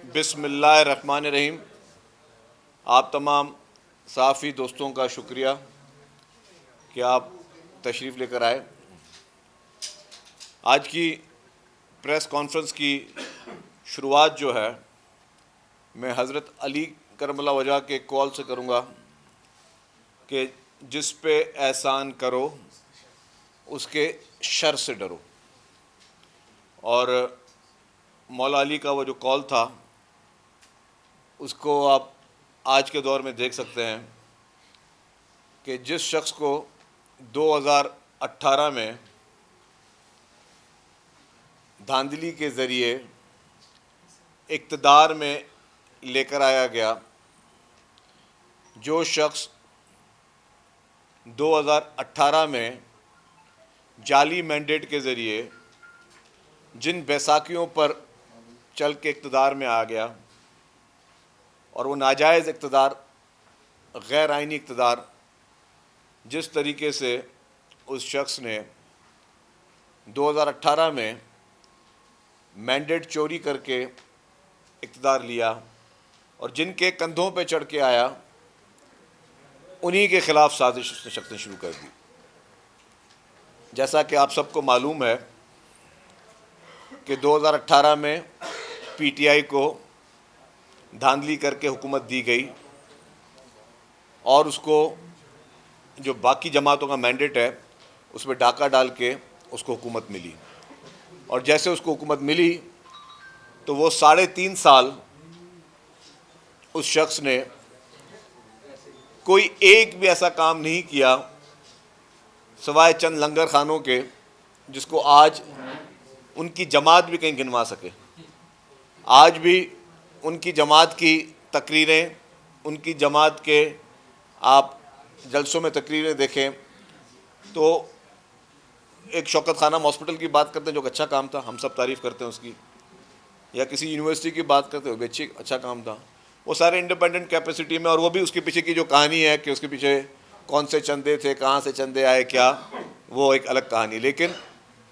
بسم اللہ الرحمن الرحیم۔ آپ تمام صحافی دوستوں کا شکریہ کہ آپ تشریف لے کر آئے۔ آج کی پریس کانفرنس کی شروعات جو ہے میں حضرت علی کرم اللہ وجہ کے کال سے کروں گا کہ جس پہ احسان کرو اس کے شر سے ڈرو۔ اور مولا علی کا وہ جو کال تھا اس کو آپ آج کے دور میں دیکھ سکتے ہیں کہ جس شخص کو 2018 میں دھاندلی کے ذریعے اقتدار میں لے کر آیا گیا، جو شخص 2018 میں جعلی مینڈیٹ کے ذریعے جن بیساکھیوں پر چل کے اقتدار میں آ گیا اور وہ ناجائز اقتدار، غیر آئینی اقتدار، جس طریقے سے اس شخص نے 2018 میں مینڈیٹ چوری کر کے اقتدار لیا اور جن کے کندھوں پہ چڑھ کے آیا، انہی کے خلاف سازش اس نے شخص نے شروع کر دی۔ جیسا کہ آپ سب کو معلوم ہے کہ 2018 میں پی ٹی آئی کو دھاندلی کر کے حکومت دی گئی اور اس کو جو باقی جماعتوں کا مینڈیٹ ہے اس میں ڈاکہ ڈال کے اس کو حکومت ملی، اور جیسے اس کو حکومت ملی تو وہ 3.5 سال اس شخص نے کوئی ایک بھی ایسا کام نہیں کیا سوائے چند لنگر خانوں کے جس کو آج ان کی جماعت بھی کہیں گنوا سکے۔ آج بھی ان کی جماعت کی تقریریں، ان کی جماعت کے آپ جلسوں میں تقریریں دیکھیں تو ایک شوکت خانم ہاسپٹل کی بات کرتے ہیں جو کہ اچھا کام تھا، ہم سب تعریف کرتے ہیں اس کی، یا کسی یونیورسٹی کی بات کرتے ہیں وہ بھی اچھا کام تھا، وہ سارے انڈیپینڈنٹ کیپیسٹی میں، اور وہ بھی اس کے پیچھے کی جو کہانی ہے کہ اس کے پیچھے کون سے چندے تھے، کہاں سے چندے آئے، کیا، وہ ایک الگ کہانی۔ لیکن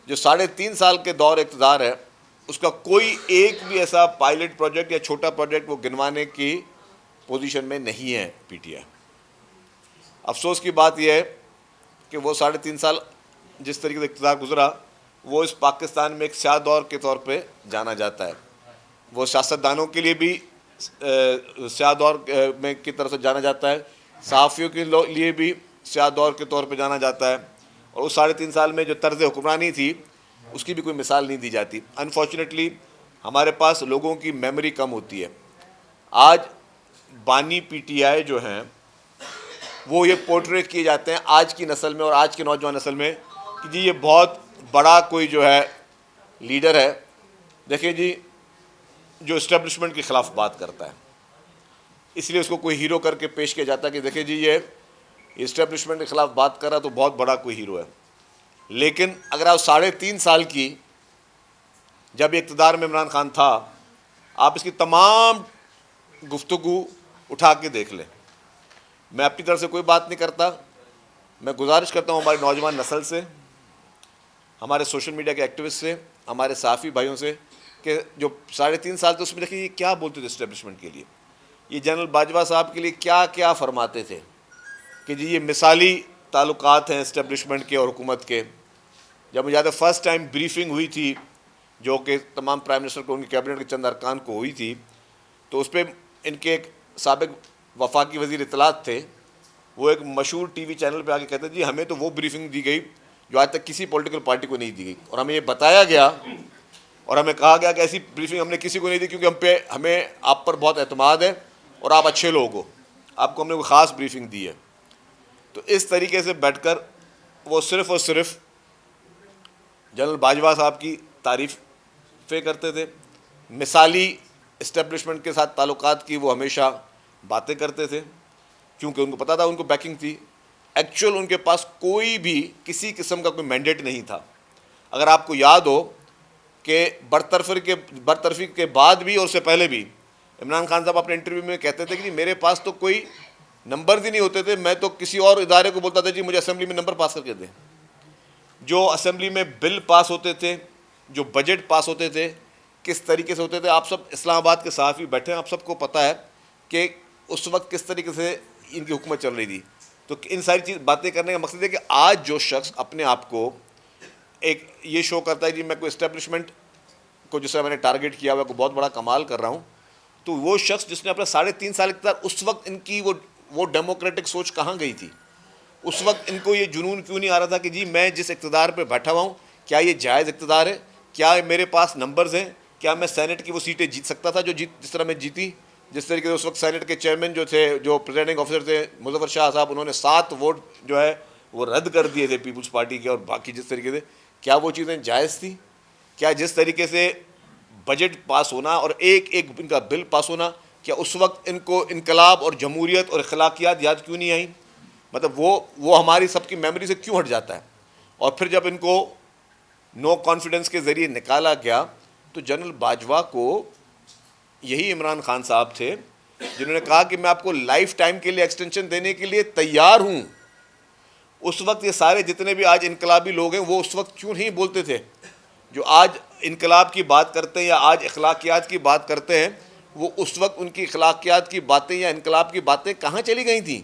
جو 3.5 سال کے دور اقتدار ہے اس کا کوئی ایک بھی ایسا پائلٹ پروجیکٹ یا چھوٹا پروجیکٹ وہ گنوانے کی پوزیشن میں نہیں ہے پی ٹی آئی۔ افسوس کی بات یہ ہے کہ وہ 3.5 سال جس طریقے سے اقتدار گزرا وہ اس پاکستان میں ایک سیاہ دور کے طور پہ جانا جاتا ہے۔ وہ سیاستدانوں کے لیے بھی سیاہ دور میں کی طرف سے جانا جاتا ہے، صحافیوں کے لیے بھی سیاہ دور کے طور پہ جانا جاتا ہے، اور اس 3.5 سال میں جو طرز حکمرانی تھی اس کی بھی کوئی مثال نہیں دی جاتی۔ انفارچونیٹلی ہمارے پاس لوگوں کی میموری کم ہوتی ہے۔ آج بانی پی ٹی آئی جو ہیں وہ یہ پورٹریٹ کیے جاتے ہیں آج کی نسل میں اور آج کے نوجوان نسل میں کہ جی یہ بہت بڑا کوئی جو ہے لیڈر ہے، دیکھیں جی جو اسٹیبلشمنٹ کے خلاف بات کرتا ہے، اس لیے اس کو کوئی ہیرو کر کے پیش کیا جاتا ہے کہ دیکھیں جی یہ اسٹیبلشمنٹ کے خلاف بات کر رہا تو بہت بڑا کوئی ہیرو ہے۔ لیکن اگر آپ 3.5 سال کی جب اقتدار میں عمران خان تھا، آپ اس کی تمام گفتگو اٹھا کے دیکھ لیں۔ میں اپنی طرف سے کوئی بات نہیں کرتا، میں گزارش کرتا ہوں ہماری نوجوان نسل سے، ہمارے سوشل میڈیا کے ایکٹیوسٹ سے، ہمارے صحافی بھائیوں سے کہ جو 3.5 سال تھے اس میں دیکھیں یہ کیا بولتے تھے اسٹیبلشمنٹ کے لیے، یہ جنرل باجوہ صاحب کے لیے کیا کیا فرماتے تھے کہ جی یہ مثالی تعلقات ہیں اسٹیبلشمنٹ کے اور حکومت کے۔ جب مجھے یاد ہے فرسٹ ٹائم بریفنگ ہوئی تھی جو کہ تمام پرائم منسٹر کو، ان کی کیبنٹ کے چند ارکان کو ہوئی تھی، تو اس پہ ان کے ایک سابق وفاقی وزیر اطلاعات تھے، وہ ایک مشہور ٹی وی چینل پہ آ کے کہتے جی ہمیں تو وہ بریفنگ دی گئی جو آج تک کسی پولیٹیکل پارٹی کو نہیں دی گئی، اور ہمیں یہ بتایا گیا اور ہمیں کہا گیا کہ ایسی بریفنگ ہم نے کسی کو نہیں دی کیونکہ ہمیں آپ پر بہت اعتماد ہے اور آپ اچھے لوگ ہو، آپ کو ہم نے کوئی خاص بریفنگ دی ہے۔ تو اس طریقے سے بیٹھ کر وہ صرف اور صرف جنرل باجوہ صاحب کی تعریفیں کرتے تھے، مثالی اسٹیبلشمنٹ کے ساتھ تعلقات کی وہ ہمیشہ باتیں کرتے تھے کیونکہ ان کو پتہ تھا ان کو بیکنگ تھی۔ ایکچوئل ان کے پاس کوئی بھی کسی قسم کا کوئی مینڈیٹ نہیں تھا۔ اگر آپ کو یاد ہو کہ برطرفی کے بعد بھی اور اس سے پہلے بھی عمران خان صاحب اپنے انٹرویو میں کہتے تھے کہ جی میرے پاس تو کوئی نمبرز ہی نہیں ہوتے تھے، میں تو کسی اور ادارے کو بولتا تھا جی مجھے اسمبلی میں نمبر پاس کر کے دیں۔ جو اسمبلی میں بل پاس ہوتے تھے، جو بجٹ پاس ہوتے تھے، کس طریقے سے ہوتے تھے. آپ سب اسلام آباد کے صحافی بیٹھے ہیں, آپ سب کو پتہ ہے کہ اس وقت کس طریقے سے ان کی حکومت چل رہی تھی. تو ان ساری باتیں کرنے کا مقصد ہے کہ آج جو شخص اپنے آپ کو ایک یہ شو کرتا ہے جی میں کوئی اسٹیبلشمنٹ کو جس طرح میں نے ٹارگیٹ کیا ہوا, کوئی بہت بڑا کمال کر رہا ہوں, تو وہ شخص جس نے اپنا 3.5 سال اقتدار, اس وقت ان کی وہ ڈیموکریٹک سوچ کہاں گئی تھی؟ اس وقت ان کو یہ جنون کیوں نہیں آ رہا تھا کہ جی میں جس اقتدار پہ بیٹھا ہوا ہوں کیا یہ جائز اقتدار ہے, کیا میرے پاس نمبرز ہیں, کیا میں سینٹ کی وہ سیٹیں جیت سکتا تھا جس طرح میں جیتی. جس طریقے سے اس وقت سینٹ کے چیئرمین جو تھے, جو پریزائڈنگ آفیسر تھے مظفر شاہ صاحب, انہوں نے 7 ووٹ جو ہے وہ رد کر دیے تھے پیپلز پارٹی کے, اور باقی جس طریقے سے کیا وہ چیزیں جائز تھیں؟ کیا جس طریقے سے بجٹ پاس ہونا اور ایک ان کا بل پاس ہونا, کیا اس وقت ان کو انقلاب اور جمہوریت اور اخلاقیات یاد کیوں نہیں آئیں؟ مطلب وہ ہماری سب کی میموری سے کیوں ہٹ جاتا ہے؟ اور پھر جب ان کو نو کانفیڈنس کے ذریعے نکالا گیا تو جنرل باجوہ کو یہی عمران خان صاحب تھے جنہوں نے کہا کہ میں آپ کو لائف ٹائم کے لیے ایکسٹینشن دینے کے لیے تیار ہوں. اس وقت یہ سارے جتنے بھی آج انقلابی لوگ ہیں وہ اس وقت کیوں نہیں بولتے تھے؟ جو آج انقلاب کی بات کرتے ہیں یا آج اخلاقیات کی بات کرتے ہیں, وہ اس وقت ان کی اخلاقیات کی باتیں یا انقلاب کی باتیں کہاں چلی گئی تھیں؟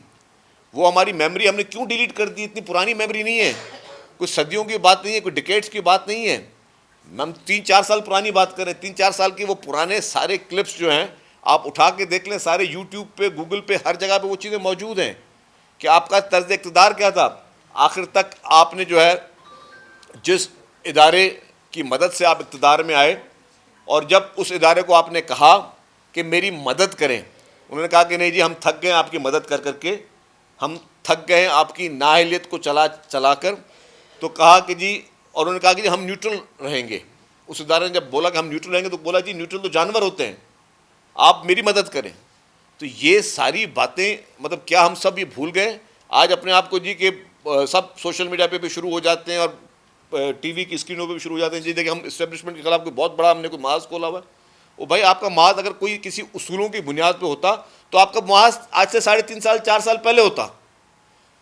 وہ ہماری میموری ہم نے کیوں ڈیلیٹ کر دی؟ اتنی پرانی میموری نہیں ہے, کوئی صدیوں کی بات نہیں ہے, کوئی ڈیکیڈز کی بات نہیں ہے. ہم 3-4 سال پرانی بات کریں, 3-4 سال کے وہ پرانے سارے کلپس جو ہیں آپ اٹھا کے دیکھ لیں, سارے یوٹیوب پہ, گوگل پہ, ہر جگہ پہ وہ چیزیں موجود ہیں کہ آپ کا طرز اقتدار کیا تھا. آخر تک آپ نے جو ہے جس ادارے کی مدد سے آپ اقتدار میں آئے, اور جب اس ادارے کو آپ نے کہا کہ میری مدد کریں, انہوں نے کہا کہ نہیں جی ہم تھک گئے آپ کی مدد کر کے, ہم تھک گئے آپ کی نااہلیت کو چلا کر. تو کہا کہ جی, اور انہوں نے کہا کہ جی ہم نیوٹرل رہیں گے. اس ادارے نے جب بولا کہ ہم نیوٹرل رہیں گے تو بولا جی نیوٹرل تو جانور ہوتے ہیں, آپ میری مدد کریں. تو یہ ساری باتیں مطلب کیا ہم سب یہ بھول گئے آج اپنے آپ کو جی کہ سب سوشل میڈیا پہ بھی شروع ہو جاتے ہیں اور ٹی وی کی اسکرینوں پہ بھی شروع ہو جاتے ہیں جی دیکھیں ہم اسٹیبلشمنٹ کے خلاف کوئی بہت بڑا ہم نے کوئی محاذ کھولا ہوا ہے. وہ بھائی آپ کا محاذ اگر کوئی کسی اصولوں کی بنیاد پہ ہوتا تو آپ کا محاذ آج سے 3.5 سال 4 سال پہلے ہوتا.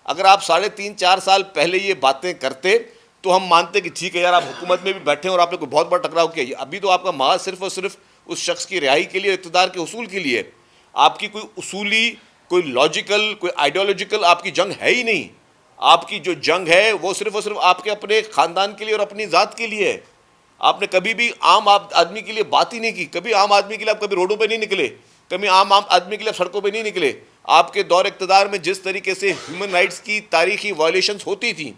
اگر آپ 3.5-4 سال پہلے یہ باتیں کرتے تو ہم مانتے کہ ٹھیک ہے یار آپ حکومت میں بھی بیٹھے ہیں اور آپ نے کوئی بہت بڑا ٹکراؤ کیا. ابھی تو آپ کا محاذ صرف اور صرف اس شخص کی رہائی کے لیے, اقتدار کے حصول کے لیے. آپ کی کوئی اصولی, کوئی لاجیکل, کوئی آئیڈیالوجیکل آپ کی جنگ ہے ہی نہیں. آپ کی جو جنگ ہے وہ صرف اور صرف آپ کے اپنے خاندان کے لیے اور اپنی ذات کے لیے ہے. آپ نے کبھی بھی عام آدمی کے لیے بات ہی نہیں کی. کبھی عام آدمی کے لیے آپ کبھی روڈوں پہ نہیں نکلے, کبھی عام آدمی کے لیے سڑکوں پہ نہیں نکلے. آپ کے دور اقتدار میں جس طریقے سے ہیومن رائٹس کی تاریخی وائلیشنز ہوتی تھیں,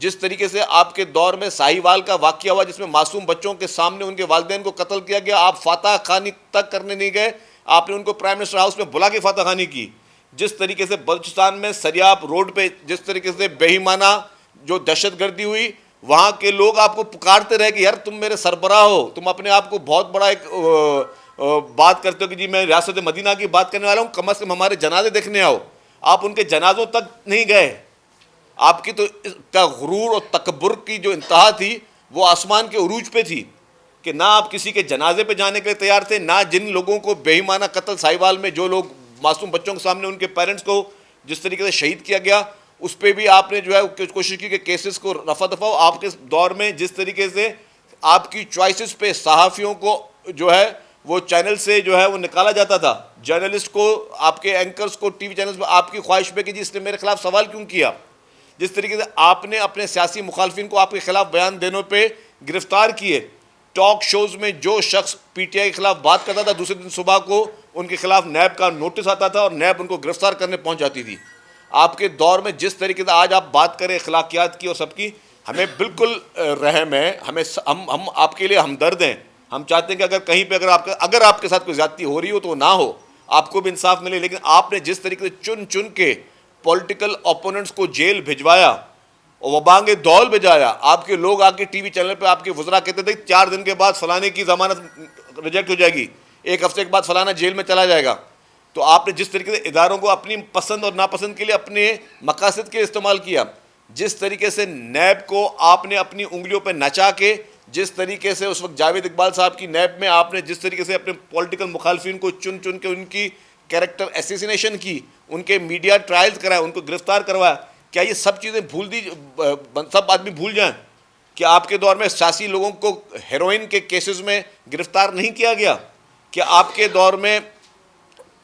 جس طریقے سے آپ کے دور میں ساہیوال کا واقعہ ہوا جس میں معصوم بچوں کے سامنے ان کے والدین کو قتل کیا گیا, آپ فاتح خوانی تک کرنے نہیں گئے, آپ نے ان کو پرائم منسٹر ہاؤس میں بلا کے فاتح خوانی کی. جس طریقے سے بلوچستان میں سریاب روڈ پہ جس طریقے سے بے ایمانہ جو دہشت گردی ہوئی, وہاں کے لوگ آپ کو پکارتے رہے کہ یار تم میرے سربراہ ہو, تم اپنے آپ کو بہت بڑا ایک بات کرتے ہو کہ جی میں ریاست مدینہ کی بات کرنے والا ہوں, کم از کم ہمارے جنازے دیکھنے آؤ. آپ ان کے جنازوں تک نہیں گئے. آپ کی تو غرور اور تکبر کی جو انتہا تھی وہ آسمان کے عروج پہ تھی کہ نہ آپ کسی کے جنازے پہ جانے کے لیے تیار تھے, نہ جن لوگوں کو بے ایمانہ قتل ساہیوال میں جو لوگ معصوم بچوں کے سامنے ان کے پیرنٹس کو جس طریقے سے شہید کیا گیا اس پہ بھی آپ نے جو ہے کوشش کی کہ کیسز کو رفع دفع ہو. آپ کے دور میں جس طریقے سے آپ کی چوائسز پہ صحافیوں کو جو ہے وہ چینل سے جو ہے وہ نکالا جاتا تھا, جرنلسٹ کو, آپ کے اینکرز کو ٹی وی چینلز پہ آپ کی خواہش پہ کہ جی اس نے میرے خلاف سوال کیوں کیا. جس طریقے سے آپ نے اپنے سیاسی مخالفین کو آپ کے خلاف بیان دینوں پہ گرفتار کیے. ٹاک شوز میں جو شخص پی ٹی آئی کے خلاف بات کرتا تھا دوسرے دن صبح کو ان کے خلاف نیب کا نوٹس آتا تھا اور نیب ان کو گرفتار کرنے پہنچ جاتی تھی. آپ کے دور میں جس طریقے سے آج آپ بات کریں اخلاقیات کی اور سب کی, ہمیں بالکل رحم ہے, ہم آپ کے لیے ہمدرد ہیں. ہم چاہتے ہیں کہ اگر کہیں پہ اگر آپ کے ساتھ کوئی زیادتی ہو رہی ہو تو وہ نہ ہو, آپ کو بھی انصاف ملے. لیکن آپ نے جس طریقے سے چن کے پولیٹیکل اپوننٹس کو جیل بھجوایا اور وبانگ دول بھجایا, آپ کے لوگ آ کے ٹی وی چینل پہ آپ کے وزراء کہتے تھے 4 دن کے بعد فلانے کی ضمانت ریجیکٹ ہو جائے گی, 1 ہفتے کے بعد فلانا جیل میں چلا جائے گا. تو آپ نے جس طریقے سے اداروں کو اپنی پسند اور ناپسند کے لیے اپنے مقاصد کے استعمال کیا, جس طریقے سے نیب کو آپ نے اپنی انگلیوں پہ نچا کے, جس طریقے سے اس وقت جاوید اقبال صاحب کی نیب میں آپ نے جس طریقے سے اپنے پولیٹیکل مخالفین کو چن کے ان کی کیریکٹر ایسیسینیشن کی, ان کے میڈیا ٹرائلز کرائے, ان کو گرفتار کروایا, کیا یہ سب چیزیں سب آدمی بھول جائیں؟ کہ آپ کے دور میں سیاسی لوگوں کو ہیروئن کے کیسز میں گرفتار نہیں کیا گیا؟ کہ آپ کے دور میں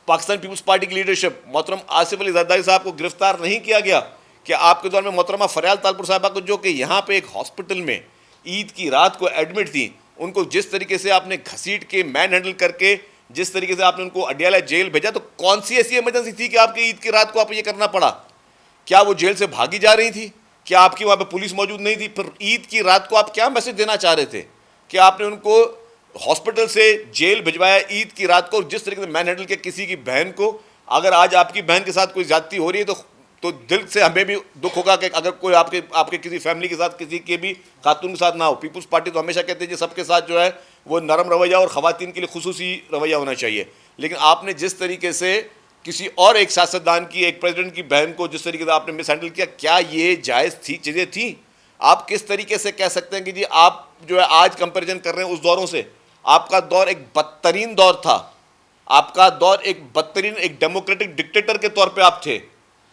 پاکستان پیپلز پارٹی کی لیڈرشپ محترم آصف علی زرداری صاحب کو گرفتار نہیں کیا گیا؟ کہ آپ کے دور میں محترمہ فریال تالپور صاحبہ کو جو کہ یہاں پہ ایک ہاسپٹل میں عید کی رات کو ایڈمٹ تھی، ان کو جس طریقے سے آپ نے گھسیٹ کے مین ہینڈل کر کے جس طریقے سے آپ نے ان کو اڈیالہ جیل بھیجا، تو کون سی ایسی ایمرجنسی تھی کہ آپ کی عید کی رات کو آپ یہ کرنا پڑا؟ کیا وہ جیل سے بھاگی جا رہی تھی؟ کیا آپ کی وہاں پہ پولیس موجود نہیں تھی؟ پھر عید کی رات کو آپ کیا میسج دینا چاہ رہے تھے کہ آپ نے ان کو ہاسپٹل سے جیل بھجوایا عید کی رات کو، جس طریقے سے مین ہینڈل کے کسی کی بہن کو؟ اگر آج آپ کی بہن کے ساتھ کوئی زیادتی ہو رہی ہے تو دل سے ہمیں بھی دکھ ہوگا کہ اگر کوئی آپ کے کسی فیملی کے ساتھ، کسی کے بھی خاتون کے ساتھ نہ ہو۔ پیپلز پارٹی تو ہمیشہ کہتے ہیں کہ سب کے ساتھ جو ہے وہ نرم رویہ اور خواتین کے لیے خصوصی رویہ ہونا چاہیے، لیکن آپ نے جس طریقے سے کسی اور ایک سیاستدان کی، ایک پریزیڈنٹ کی بہن کو جس طریقے سے آپ نے مس ہینڈل کیا، کیا یہ جائز تھی چیزیں تھیں؟ آپ کس طریقے سے کہہ سکتے ہیں کہ جی آپ جو ہے آج کمپیریزن کر رہے ہیں اس دوروں سے؟ آپ کا دور ایک بدترین دور تھا، آپ کا دور ایک بدترین، ایک ڈیموکریٹک ڈکٹیٹر کے طور پہ آپ تھے۔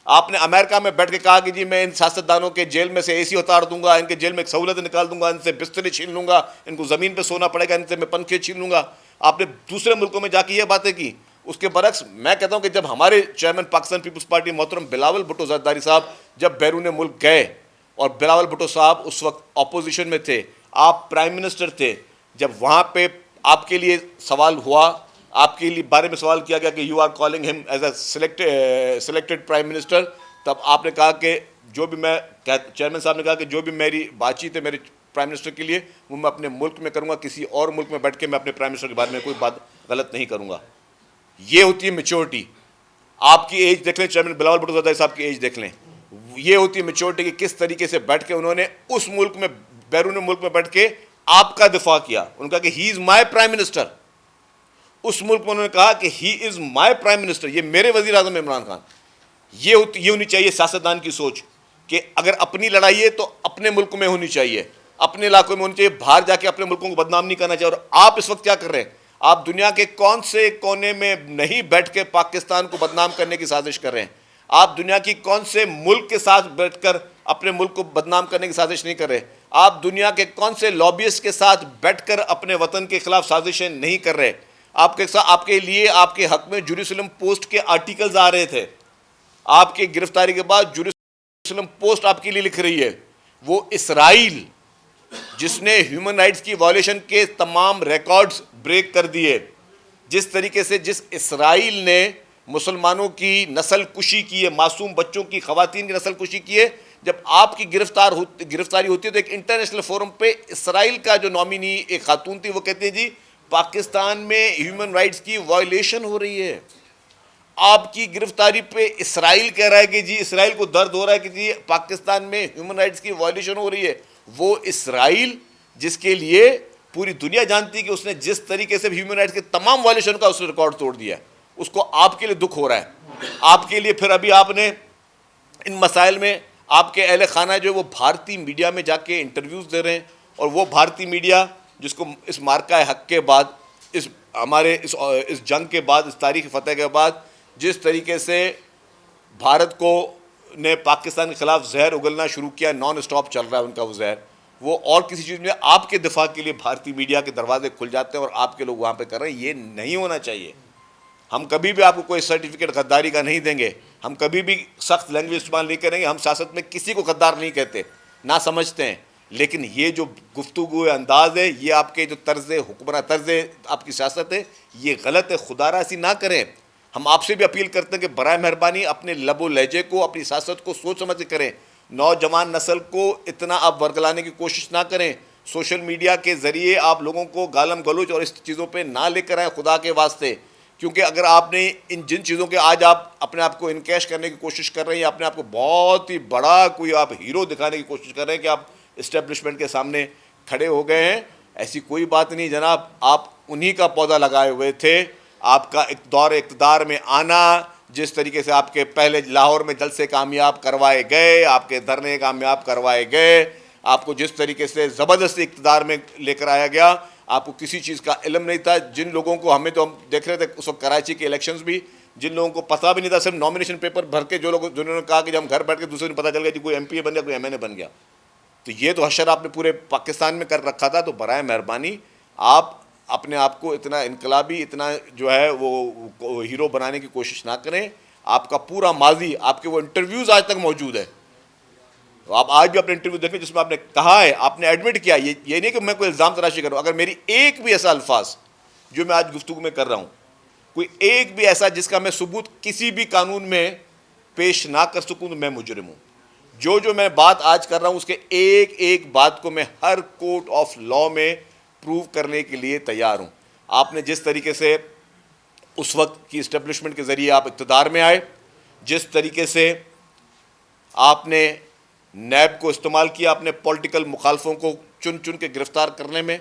آپ نے امریکہ میں بیٹھ کے کہا کہ جی میں ان سیاستدانوں کے جیل میں سے اے سی اتار دوں گا، ان کے جیل میں ایک سہولت نکال دوں گا، ان سے بسترے چھین لوں گا، ان کو زمین پہ سونا پڑے گا، ان سے میں پنکھے چھین لوں گا۔ آپ نے دوسرے ملکوں میں جا کے یہ باتیں کی۔ اس کے برعکس میں کہتا ہوں کہ جب ہمارے چیئرمین پاکستان پیپلز پارٹی محترم بلاول بھٹو زرداری صاحب جب بیرون ملک گئے، اور بلاول بھٹو صاحب اس وقت اپوزیشن میں تھے، آپ پرائم منسٹر تھے، جب وہاں پہ آپ کے لیے سوال ہوا، آپ کے لیے بارے میں سوال کیا گیا کہ یو آر کالنگ ہم as a selected prime minister, تب آپ نے کہا کہ جو بھی میں چیئرمین صاحب نے کہا کہ جو بھی میری بات چیت ہے میرے پرائم منسٹر کے لیے وہ میں اپنے ملک میں کروں گا، کسی اور ملک میں بیٹھ کے میں اپنے پرائم منسٹر کے بارے میں کوئی بات غلط نہیں کروں گا۔ یہ ہوتی ہے میچورٹی۔ آپ کی ایج دیکھ لیں، چیئرمین بلاول بھٹو زرداری صاحب کی ایج دیکھ لیں، یہ ہوتی ہے میچورٹی کہ کس طریقے سے بیٹھ کے انہوں نے اس ملک میں، بیرون ملک میں بیٹھ کے آپ کا دفاع کیا۔ انہوں نے کہا کہ ہی از مائی پرائم منسٹر۔ اس ملک میں انہوں نے کہا کہ ہی از مائی پرائم منسٹر، یہ میرے وزیر اعظم عمران خان۔ یہ ہونی چاہیے سیاستدان کی سوچ کہ اگر اپنی لڑائی ہے تو اپنے ملک میں ہونی چاہیے، اپنے علاقوں میں ہونی چاہیے، باہر جا کے اپنے ملکوں کو بدنام نہیں کرنا چاہیے۔ اور آپ اس وقت کیا کر رہے ہیں؟ آپ دنیا کے کون سے کونے میں نہیں بیٹھ کے پاکستان کو بدنام کرنے کی سازش کر رہے ہیں؟ آپ دنیا کی کون سے ملک کے ساتھ بیٹھ کر اپنے ملک کو بدنام کرنے کی سازش نہیں کر رہے؟ آپ دنیا کے کون سے لابیسٹ کے ساتھ بیٹھ کر اپنے وطن کے خلاف سازشیں نہیں کر رہے؟ آپ کے لیے، آپ کے حق میں جیروسلم پوسٹ کے آرٹیکلز آ رہے تھے۔ آپ کی گرفتاری کے بعد جیروسلم پوسٹ آپ کے لیے لکھ رہی ہے، وہ اسرائیل جس نے ہیومن رائٹس کی وائلیشن کے تمام ریکارڈز بریک کر دیے، جس طریقے سے جس اسرائیل نے مسلمانوں کی نسل کشی کی ہے، معصوم بچوں کی، خواتین کی نسل کشی کی ہے، جب آپ کی گرفتاری ہوتی ہے تو ایک انٹرنیشنل فورم پہ اسرائیل کا جو نامینی ایک خاتون تھی وہ کہتے ہیں جی پاکستان میں ہیومن رائٹس کی وائلیشن ہو رہی ہے۔ آپ کی گرفتاری پہ اسرائیل کہہ رہا ہے کہ جی اسرائیل کو درد ہو رہا ہے کہ جی پاکستان میں ہیومن رائٹس کی وائلیشن ہو رہی ہے۔ وہ اسرائیل جس کے لیے پوری دنیا جانتی ہے کہ اس نے جس طریقے سے ہیومن رائٹس کے تمام وائلیشن کا اس نے ریکارڈ توڑ دیا ہے، اس کو آپ کے لیے دکھ ہو رہا ہے۔ آپ کے لیے پھر ابھی آپ نے ان مسائل میں آپ کے اہل خانہ جو ہے وہ بھارتی میڈیا میں جا کے انٹرویوز دے رہے ہیں، اور وہ بھارتی میڈیا جس کو اس مارکہ حق کے بعد، اس جنگ کے بعد، اس تاریخی فتح کے بعد جس طریقے سے بھارت کو نے پاکستان کے خلاف زہر اگلنا شروع کیا، نان اسٹاپ چل رہا ہے ان کا وہ زہر، وہ اور کسی چیز میں آپ کے دفاع کے لیے بھارتی میڈیا کے دروازے کھل جاتے ہیں اور آپ کے لوگ وہاں پہ کر رہے ہیں۔ یہ نہیں ہونا چاہیے۔ ہم کبھی بھی آپ کو کوئی سرٹیفکیٹ غداری کا نہیں دیں گے، ہم کبھی بھی سخت لینگویج استعمال نہیں کریں گے، ہم سیاست میں کسی کو غدار نہیں کہتے، نہ سمجھتے ہیں، لیکن یہ جو گفتگو انداز ہے، یہ آپ کے جو طرز آپ کی سیاست ہے، یہ غلط ہے۔ خدا را ایسی نہ کریں۔ ہم آپ سے بھی اپیل کرتے ہیں کہ برائے مہربانی اپنے لب و لہجے کو، اپنی سیاست کو سوچ سمجھ کے کریں۔ نوجوان نسل کو اتنا آپ ورگلانے کی کوشش نہ کریں۔ سوشل میڈیا کے ذریعے آپ لوگوں کو گالم گلوچ اور اس چیزوں پہ نہ لے کر آئیں خدا کے واسطے، کیونکہ اگر آپ نے جن چیزوں کے آج آپ اپنے آپ کو انکیش کرنے کی کوشش کر رہے ہیں، اپنے آپ کو بہت ہی بڑا کوئی آپ ہیرو دکھانے کی کوشش کر رہے ہیں کہ آپ اسٹیبلشمنٹ کے سامنے کھڑے ہو گئے ہیں، ایسی کوئی بات نہیں جناب۔ آپ انہی کا پودا لگائے ہوئے تھے۔ آپ کا دور اقتدار میں آنا، جس طریقے سے آپ کے پہلے لاہور میں جلسے کامیاب کروائے گئے، آپ کے دھرنے کامیاب کروائے گئے، آپ کو جس طریقے سے زبردستی اقتدار میں لے کر آیا گیا، آپ کو کسی چیز کا علم نہیں تھا۔ جن لوگوں کو ہم دیکھ رہے تھے اس وقت کراچی کے الیکشنز بھی، جن لوگوں کو پتہ بھی نہیں تھا، صرف نامینیشن پیپر بھر کے جنہوں نے کہا کہ جب ہم گھر بیٹھ کے دوسرے دن پتہ چل گیا کہ کوئی ایم پی اے بن گیا، کوئی ایم این اے بن گیا۔ تو یہ تو حشر آپ نے پورے پاکستان میں کر رکھا تھا. تو برائے مہربانی آپ اپنے آپ کو اتنا انقلابی، اتنا جو ہے وہ ہیرو بنانے کی کوشش نہ کریں. آپ کا پورا ماضی، آپ کے وہ انٹرویوز آج تک موجود ہے. آپ آج بھی اپنے انٹرویو دیکھیں جس میں آپ نے کہا ہے، آپ نے ایڈمٹ کیا، یہ نہیں کہ میں کوئی الزام تراشی کر رہا ہوں. اگر میری ایک بھی ایسا الفاظ جو میں آج گفتگو میں کر رہا ہوں، کوئی ایک بھی ایسا جس کا میں ثبوت کسی بھی قانون میں پیش نہ کر سکوں تو میں مجرم ہوں. جو میں بات آج کر رہا ہوں اس کے ایک ایک بات کو میں ہر کورٹ آف لا میں پروو کرنے کے لیے تیار ہوں. آپ نے جس طریقے سے اس وقت کی اسٹیبلشمنٹ کے ذریعے آپ اقتدار میں آئے، جس طریقے سے آپ نے نیب کو استعمال کیا اپنے پولیٹیکل مخالفوں کو چن چن کے گرفتار کرنے میں.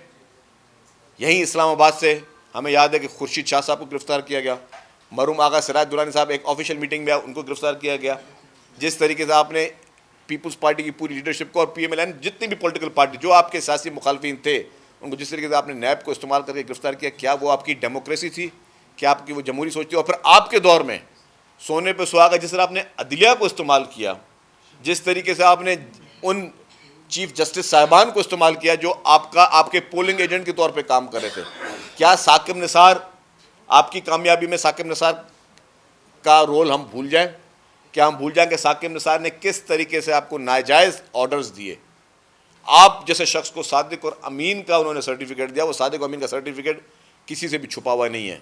یہیں اسلام آباد سے ہمیں یاد ہے کہ خورشید شاہ صاحب کو گرفتار کیا گیا، مرحوم آغا سراج درانی صاحب ایک آفیشیل میٹنگ میں ان کو گرفتار کیا گیا. جس طریقے سے آپ نے پیپلز پارٹی کی پوری لیڈرشپ کو اور پی ایم ایل این جتنی بھی پولیٹیکل پارٹی جو آپ کے سیاسی مخالفین تھے ان کو جس طریقے سے آپ نے نیب کو استعمال کر کے گرفتار کیا، کیا وہ آپ کی ڈیموکریسی تھی؟ کیا آپ کی وہ جمہوری سوچ تھی؟ اور پھر آپ کے دور میں سونے پہ سہاگا جس طرح آپ نے عدلیہ کو استعمال کیا، جس طریقے سے آپ نے ان چیف جسٹس صاحبان کو استعمال کیا جو آپ کے پولنگ ایجنٹ کے طور پہ کام کر رہے تھے. کیا ثاقب نثار، آپ کی کامیابی میں ثاقب نثار کا رول ہم بھول جائیں؟ کیا ہم بھول جائیں کہ ثاقب نثار نے کس طریقے سے آپ کو ناجائز آرڈرز دیے؟ آپ جیسے شخص کو صادق اور امین کا انہوں نے سرٹیفکیٹ دیا. وہ صادق اور امین کا سرٹیفکیٹ کسی سے بھی چھپا ہوا نہیں ہے.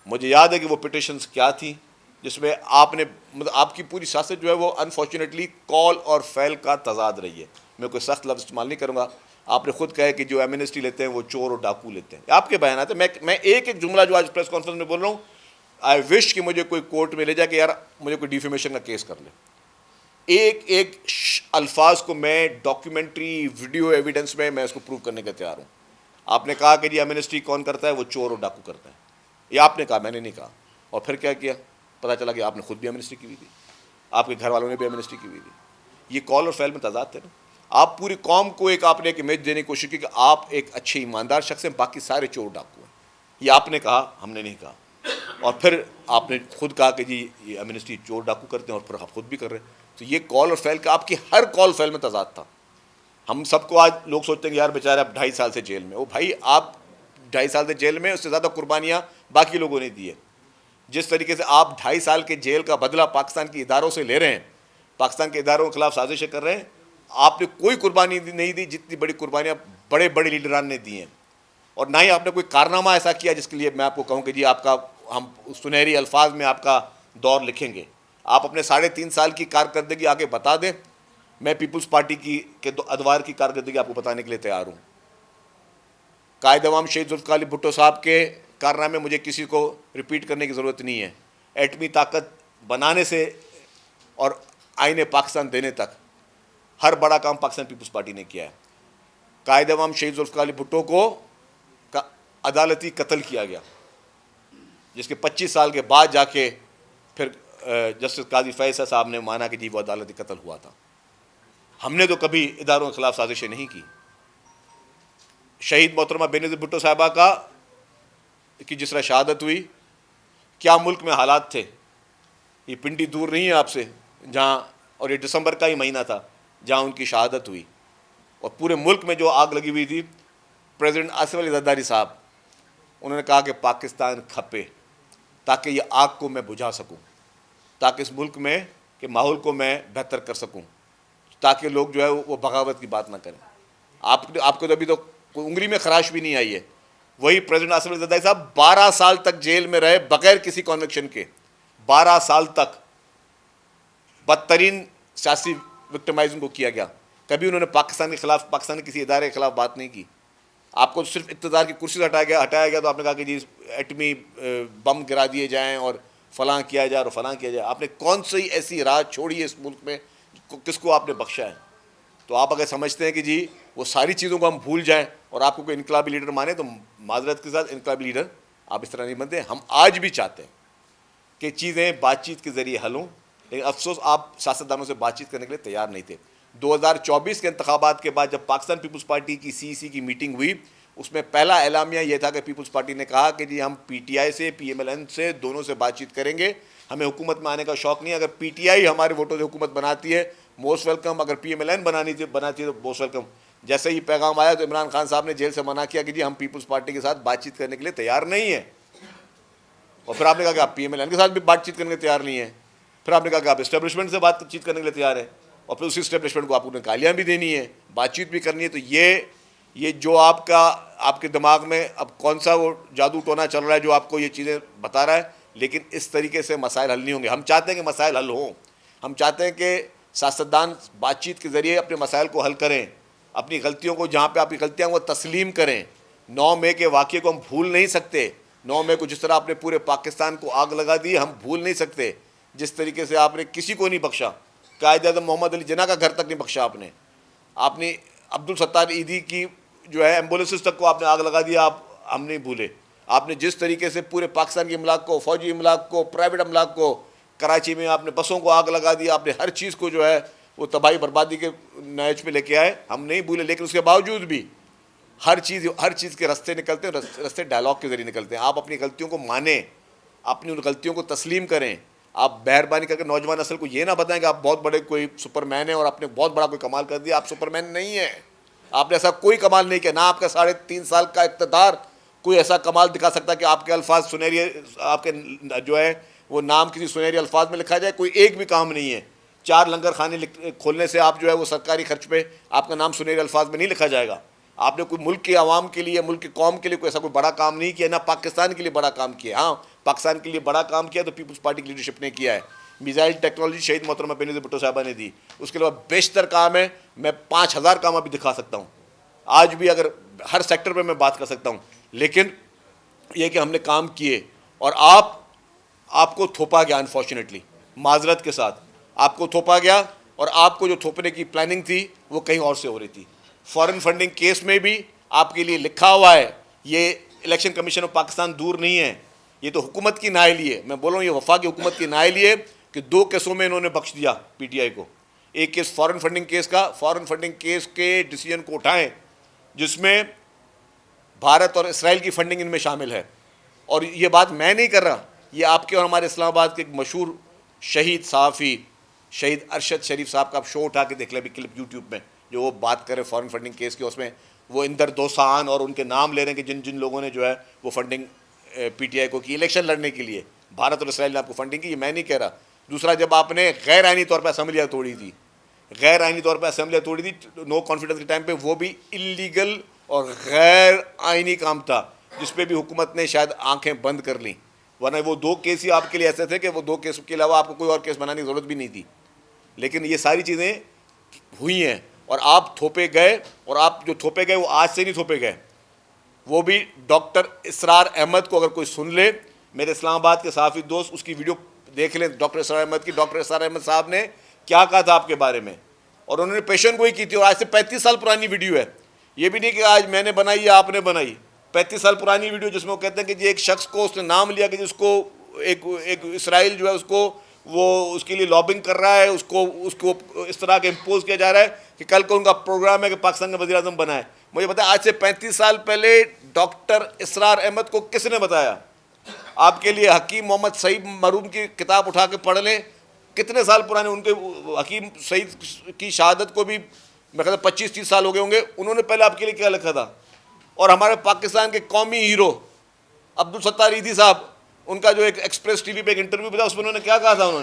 مجھے یاد ہے کہ وہ پٹیشنز کیا تھی جس میں آپ نے آپ کی پوری سیاست جو ہے وہ انفارچونیٹلی کال اور فعل کا تضاد رہی ہے. میں کوئی سخت لفظ استعمال نہیں کروں گا. آپ نے خود کہا ہے کہ جو ایمنسٹی لیتے ہیں وہ چور اور ڈاکو لیتے ہیں. آپ کے بیانات ہیں. میں ایک ایک جملہ جو آج پریس کانفرنس میں بول رہا ہوں، آئی وش کہ مجھے کوئی کورٹ میں لے جائے کہ یار مجھے کوئی ڈیفیمیشن کا کیس کر لے. ایک ایک الفاظ کو میں ڈاکیومنٹری ویڈیو ایویڈنس میں اس کو پروو کرنے کا تیار ہوں. آپ نے کہا کہ جی ایمنسٹی کون کرتا ہے؟ وہ چور اور ڈاکو کرتا ہے. یہ آپ نے کہا، میں نے نہیں کہا. اور پھر کیا کیا؟ پتہ چلا کہ آپ نے خود بھی ایمنسٹی کی ہوئی تھی، آپ کے گھر والوں نے بھی ایمنسٹی کی ہوئی تھی. یہ کال اور فعل میں تضاد تھے نا. آپ پوری قوم کو آپ نے ایک امیج دینے کی کوشش کی کہ آپ ایک اچھے ایماندار شخص ہیں، باقی سارے چور ڈاکو ہیں. یہ آپ نے کہا، ہم نے نہیں کہا. اور پھر آپ نے خود کہا کہ جی یہ ایمنسٹی چور ڈاکو کرتے ہیں، اور پھر آپ خود بھی کر رہے ہیں. تو یہ کال اور فعل کا آپ کی ہر کال فعل میں تضاد تھا. ہم سب کو آج لوگ سوچتے ہیں کہ یار بیچارے اب 2.5 سال سے جیل میں. وہ بھائی آپ 2.5 سال سے جیل میں، اس سے زیادہ قربانیاں باقی لوگوں نے دی ہیں. جس طریقے سے آپ 2.5 سال کے جیل کا بدلہ پاکستان کے اداروں سے لے رہے ہیں، پاکستان کے اداروں کے خلاف سازشیں کر رہے ہیں، آپ نے کوئی قربانی نہیں دی جتنی بڑی قربانیاں بڑے بڑے لیڈران نے دی ہیں. اور نہ ہی آپ نے کوئی کارنامہ ایسا کیا جس کے لیے میں آپ کو کہوں کہ جی آپ کا ہم سنہری الفاظ میں آپ کا دور لکھیں گے. آپ اپنے 3.5 سال کی کارکردگی آگے بتا دیں. میں پیپلز پارٹی کے ادوار کی کارکردگی آپ کو بتانے کے لیے تیار ہوں. قائد عوام شہید ذوالفقار علی بھٹو صاحب کے کارنامے مجھے کسی کو ریپیٹ کرنے کی ضرورت نہیں ہے. ایٹمی طاقت بنانے سے اور آئین پاکستان دینے تک ہر بڑا کام پاکستان پیپلز پارٹی نے کیا ہے. قائد عوام شہید ذوالفقار علی بھٹو کو عدالتی قتل کیا گیا، جس کے 25 سال کے بعد جا کے پھر جسٹس قاضی فیصل صاحب نے مانا کہ جی وہ عدالتی قتل ہوا تھا. ہم نے تو کبھی اداروں کے خلاف سازشیں نہیں کی. شہید محترمہ بے نظیر بھٹو صاحبہ کی جس طرح شہادت ہوئی، کیا ملک میں حالات تھے. یہ پنڈی دور نہیں ہے آپ سے جہاں، اور یہ دسمبر کا ہی مہینہ تھا جہاں ان کی شہادت ہوئی. اور پورے ملک میں جو آگ لگی ہوئی تھی، پریزیڈنٹ آصف علی زرداری صاحب انہوں نے کہا کہ پاکستان کھپے تاکہ یہ آگ کو میں بجھا سکوں، تاکہ اس ملک میں کے ماحول کو میں بہتر کر سکوں، تاکہ لوگ جو ہے وہ بغاوت کی بات نہ کریں. آپ کو تو ابھی تو کوئی انگلی میں خراش بھی نہیں آئی ہے. وہی پریزیڈنٹ آصف علی زرداری صاحب 12 سال تک جیل میں رہے بغیر کسی کنوکشن کے. 12 سال تک بدترین سیاسی وکٹمائزنگ کو کیا گیا. کبھی انہوں نے پاکستان کے خلاف، پاکستان کے کسی ادارے کے خلاف بات نہیں کی. آپ کو صرف اقتدار کی کرسی سے ہٹایا گیا تو آپ نے کہا کہ جی ایٹمی بم گرا دیے جائیں اور فلاں کیا جائے اور فلاں کیا جائے. آپ نے کون سی ایسی راہ چھوڑی ہے اس ملک میں؟ کس کو آپ نے بخشا ہے؟ تو آپ اگر سمجھتے ہیں کہ جی وہ ساری چیزوں کو ہم بھول جائیں اور آپ کو کوئی انقلابی لیڈر مانے، تو معذرت کے ساتھ انقلابی لیڈر آپ اس طرح نہیں بنتے. ہم آج بھی چاہتے ہیں کہ چیزیں بات چیت کے ذریعے حل ہوں، لیکن افسوس آپ سیاستدانوں سے بات چیت کرنے کے لیے تیار نہیں تھے. 2024 کے انتخابات کے بعد جب پاکستان پیپلز پارٹی کی CEC کی میٹنگ ہوئی، اس میں پہلا اعلامیہ یہ تھا کہ پیپلز پارٹی نے کہا کہ جی ہم PTI سے، PMLN سے، دونوں سے بات چیت کریں گے. ہمیں حکومت میں آنے کا شوق نہیں ہے. اگر PTI ہمارے ووٹوں سے حکومت بناتی ہے موسٹ ویلکم. اگر PMLN بناتی تو موسٹ ویلکم. جیسے ہی پیغام آیا تو عمران خان صاحب نے جیل سے منع کیا کہ جی ہم پیپلز پارٹی کے ساتھ بات چیت کرنے کے لیے تیار نہیں ہیں. اور پھر آپ نے کہا کہ آپ PMLN کے ساتھ بھی بات چیت کرنے کے لیے تیار نہیں ہیں. پھر آپ نے کہا کہ آپ اسٹیبلشمنٹ سے بات چیت کرنے کے لیے تیار ہیں, اور پھر اسی اسٹیبلشمنٹ کو آپ کو گالیاں بھی دینی ہیں, بات چیت بھی کرنی ہے. تو یہ جو آپ کے دماغ میں اب کون سا وہ جادو ٹونا چل رہا ہے جو آپ کو یہ چیزیں بتا رہا ہے, لیکن اس طریقے سے مسائل حل نہیں ہوں گے. ہم چاہتے ہیں کہ مسائل حل ہوں. ہم چاہتے ہیں کہ سیاستدان بات چیت کے ذریعے اپنے مسائل کو حل کریں, اپنی غلطیوں کو جہاں پہ آپ کی غلطیاں وہ تسلیم کریں. 9 مئی کے واقعے کو ہم بھول نہیں سکتے. 9 مئی کو جس طرح آپ نے پورے پاکستان کو آگ لگا دی, ہم بھول نہیں سکتے. جس طریقے سے آپ نے کسی کو نہیں بخشا, قائد اعظم محمد علی جناح کا گھر تک نہیں بخشا آپ نے عبدالستار ایدھی کی جو ہے ایمبولینسز تک کو آپ نے آگ لگا دیا, ہم نہیں بھولے. آپ نے جس طریقے سے پورے پاکستان کے املاک کو, فوجی املاک کو, پرائیویٹ املاک کو, کراچی میں آپ نے بسوں کو آگ لگا دیا, آپ نے ہر چیز کو جو ہے وہ تباہی بربادی کے نہج پہ لے کے آئے, ہم نہیں بھولے. لیکن اس کے باوجود بھی ہر چیز کے رستے نکلتے ہیں, رستے ڈائلاگ کے ذریعے نکلتے ہیں. آپ اپنی غلطیوں کو مانیں, اپنی ان غلطیوں کو تسلیم کریں. آپ مہربانی کر کے نوجوان نسل کو یہ نہ بتائیں کہ آپ بہت بڑے کوئی سپر مین ہیں اور آپ نے بہت بڑا کوئی کمال کر دیا. آپ سپر مین نہیں ہیں, آپ نے ایسا کوئی کمال نہیں کیا. نہ آپ کا 3.5 سال کا اقتدار کوئی ایسا کمال دکھا سکتا کہ آپ کے الفاظ سنہری, آپ کے جو ہے وہ نام کسی سنہری الفاظ میں لکھا جائے. کوئی ایک بھی کام نہیں ہے. 4 لنگر خانے کھولنے سے آپ جو ہے وہ سرکاری خرچ پہ آپ کا نام سنہری الفاظ میں نہیں لکھا جائے گا. آپ نے کوئی ملک کے عوام کے لیے, ملک کی قوم کے لیے کوئی ایسا کوئی بڑا کام نہیں کیا, نہ پاکستان کے لیے بڑا کام کیا. ہاں, پاکستان کے لیے بڑا کام کیا تو پیپلز پارٹی کی لیڈرشپ نے کیا ہے. میزائل ٹیکنالوجی شہید محترمہ بینظیر بھٹو صاحبہ نے دی. اس کے علاوہ بیشتر کام ہے, میں 5000 کام ابھی دکھا سکتا ہوں آج بھی, اگر ہر سیکٹر پہ میں بات کر سکتا ہوں. لیکن یہ کہ ہم نے کام کیے اور آپ کو تھوپا گیا, انفارچونیٹلی معذرت کے ساتھ آپ کو تھوپا گیا, اور آپ کو جو تھوپنے کی پلاننگ تھی وہ کہیں اور سے ہو رہی تھی. فارن فنڈنگ کیس میں بھی آپ کے لیے لکھا ہوا ہے, یہ الیکشن کمیشن آف پاکستان دور نہیں ہے, یہ تو حکومت کی نااہلی ہے. میں بول رہا ہوں یہ وفاقی حکومت کی نااہلی ہے کہ 2 کیسوں میں انہوں نے بخش دیا PTI کو. ایک کیس فارن فنڈنگ کیس کا, فارن فنڈنگ کیس کے ڈیسیجن کو اٹھائیں جس میں بھارت اور اسرائیل کی فنڈنگ ان میں شامل ہے. اور یہ بات میں نہیں کر رہا, یہ آپ کے اور ہمارے اسلام آباد کے ایک مشہور شہید صحافی شہید ارشد شریف صاحب کا آپ شو اٹھا کے دیکھ لیں ابھی کلپ یوٹیوب میں, جو وہ بات کرے فارن فنڈنگ کیس کی. اس میں وہ اندر دوسان اور ان کے نام لے رہے ہیں کہ جن لوگوں نے جو ہے وہ فنڈنگ PTI کو کی الیکشن لڑنے کے لیے. بھارت اور اسرائیل نے آپ کو فنڈنگ کی, یہ میں نہیں کہہ رہا. دوسرا, جب آپ نے غیر آئینی طور پہ اسمبلیاں توڑی تھی, نو کانفیڈنس کے ٹائم پہ, وہ بھی انلیگل اور غیر آئینی کام تھا جس پہ بھی حکومت نے شاید آنکھیں بند کر لیں. ورنہ وہ 2 کیس ہی آپ کے لیے ایسے تھے کہ وہ 2 کیس کے علاوہ آپ کو کوئی اور کیس بنانے کی ضرورت بھی نہیں تھی. لیکن یہ ساری چیزیں ہوئی ہیں اور آپ تھوپے گئے, اور آپ جو تھوپے گئے وہ آج سے نہیں تھوپے گئے. وہ بھی ڈاکٹر اسرار احمد کو اگر کوئی سن لے, میرے اسلام آباد کے صحافی دوست اس کی ویڈیو دیکھ لیں ڈاکٹر اسرار احمد کی. ڈاکٹر اسرار احمد صاحب نے کیا کہا تھا آپ کے بارے میں, اور انہوں نے پیشن گوئی کی تھی. اور آج سے 35 سال پرانی ویڈیو ہے, یہ بھی نہیں کہ آج میں نے بنائی یا آپ نے بنائی. 35 سال پرانی ویڈیو جس میں وہ کہتے ہیں کہ جی ایک شخص کو اس نے نام لیا کہ جس کو ایک اسرائیل جو ہے اس کو وہ اس کے لیے لابنگ کر رہا ہے, اس کو اس طرح کے امپوز کیا جا رہا ہے کہ کل کو ان کا پروگرام ہے کہ پاکستان کا وزیر اعظم بنائے. مجھے بتایا آج سے 35 سال پہلے ڈاکٹر اسرار احمد کو کس نے بتایا؟ آپ کے لیے حکیم محمد سعید مرحوم کی کتاب اٹھا کے پڑھ لیں, کتنے سال پرانے. ان کے حکیم سعید کی شہادت کو بھی میں کہتا 25-30 سال ہو گئے ہوں گے. انہوں نے پہلے آپ کے لیے کیا لکھا تھا؟ اور ہمارے پاکستان کے قومی ہیرو عبدالستار ایدھی صاحب, ان کا جو ایک ایکسپریس ٹی وی پہ ایک انٹرویو بھی تھا, اس میں انہوں نے کیا کہا تھا؟ انہوں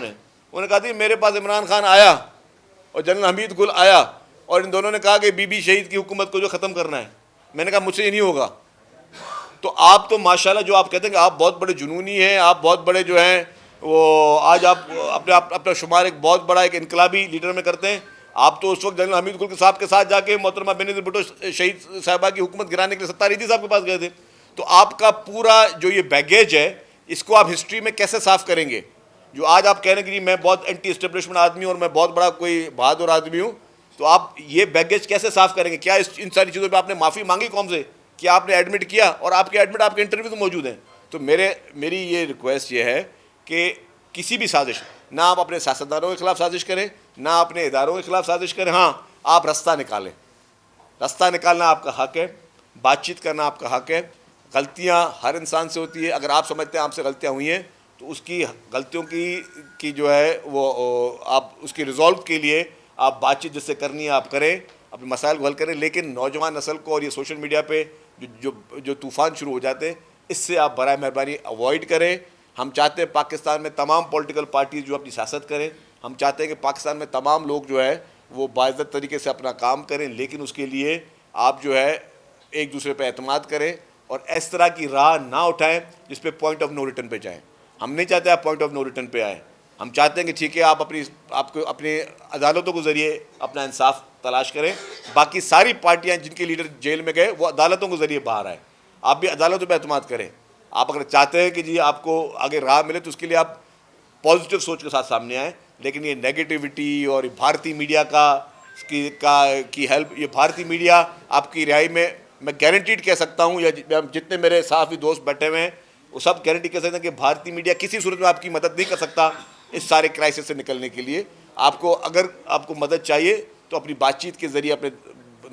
نے کہا تھی میرے پاس عمران خان آیا اور جنرل حمید گل آیا, اور ان دونوں نے کہا کہ بی شہید کی حکومت کو جو ختم کرنا ہے. میں نے کہا مجھ سے یہ نہیں ہوگا. تو آپ تو ماشاءاللہ جو آپ کہتے ہیں کہ آپ بہت بڑے جنونی ہیں, آپ بہت بڑے جو ہیں وہ آج آپ اپنا شمار ایک بہت بڑا ایک انقلابی لیڈر میں کرتے ہیں. آپ تو اس وقت جنرل حمید گل صاحب کے ساتھ جا کے محترمہ بینظیر بھٹو شہید صاحبہ کی حکومت گرانے کے لیے ستار ایدھی صاحب کے پاس گئے تھے. تو آپ کا پورا جو یہ بیگیج ہے اس کو آپ ہسٹری میں کیسے صاف کریں گے؟ جو آج آپ کہہ رہے ہیں کہ جی میں بہت اینٹی اسٹیبلشمنٹ آدمی ہوں اور میں بہت بڑا کوئی بہادر آدمی ہوں, تو آپ یہ بیگیج کیسے صاف کریں گے؟ کیا ان ساری چیزوں پہ آپ نے معافی مانگی قوم سے؟ کیا آپ نے ایڈمٹ کیا؟ اور آپ کے ایڈمٹ آپ کے انٹرویو تو موجود ہیں. تو میری یہ ریکویسٹ یہ ہے کہ کسی بھی سازش, نہ آپ اپنے سیاستدانوں کے خلاف سازش کریں, نہ اپنے اداروں کے خلاف سازش کریں. ہاں, آپ رستہ نکالیں, رستہ نکالنا آپ کا حق ہے, بات چیت کرنا آپ کا حق ہے. غلطیاں ہر انسان سے ہوتی ہے. اگر آپ سمجھتے ہیں آپ سے غلطیاں ہوئی ہیں تو اس کی غلطیوں کی جو ہے وہ آپ اس کی ریزالو کے لیے آپ بات چیت جس سے کرنی ہے آپ کریں, اپنے مسائل کو حل کریں, لیکن نوجوان نسل کو اور یہ سوشل میڈیا پہ جو طوفان شروع ہو جاتے ہیں اس سے آپ برائے مہربانی اوائڈ کریں. ہم چاہتے ہیں پاکستان میں تمام پولیٹیکل پارٹیز جو اپنی سیاست کریں, ہم چاہتے ہیں کہ پاکستان میں تمام لوگ جو ہے وہ باعزت طریقے سے اپنا کام کریں, لیکن اس کے لیے آپ جو ہے ایک دوسرے پہ اعتماد کریں اور اس طرح کی راہ نہ اٹھائیں جس پہ پوائنٹ آف نو ریٹرن پہ جائیں. ہم نہیں چاہتے آپ پوائنٹ آف نو ریٹرن پہ آئیں. ہم چاہتے ہیں کہ ٹھیک ہے آپ کو اپنی عدالتوں کے ذریعے اپنا انصاف تلاش کریں. باقی ساری پارٹیاں جن کے لیڈر جیل میں گئے وہ عدالتوں کے ذریعے باہر آئے. آپ بھی عدالتوں پہ اعتماد کریں. آپ اگر چاہتے ہیں کہ جی آپ کو آگے راہ ملے تو اس کے لیے آپ پازیٹیو سوچ کے ساتھ سامنے آئیں. لیکن یہ نیگیٹیوٹی اور بھارتی میڈیا کی ہیلپ, یہ بھارتی میڈیا آپ کی رہائی میں گارنٹیڈ کہہ سکتا ہوں, یا جتنے میرے صحافی دوست بیٹھے ہوئے ہیں وہ سب گارنٹی کہہ سکتے ہیں کہ بھارتی میڈیا کسی صورت میں آپ کی مدد نہیں کر سکتا اس سارے کرائسس سے نکلنے کے لیے. اگر آپ کو مدد چاہیے تو اپنی بات چیت کے ذریعے اپنے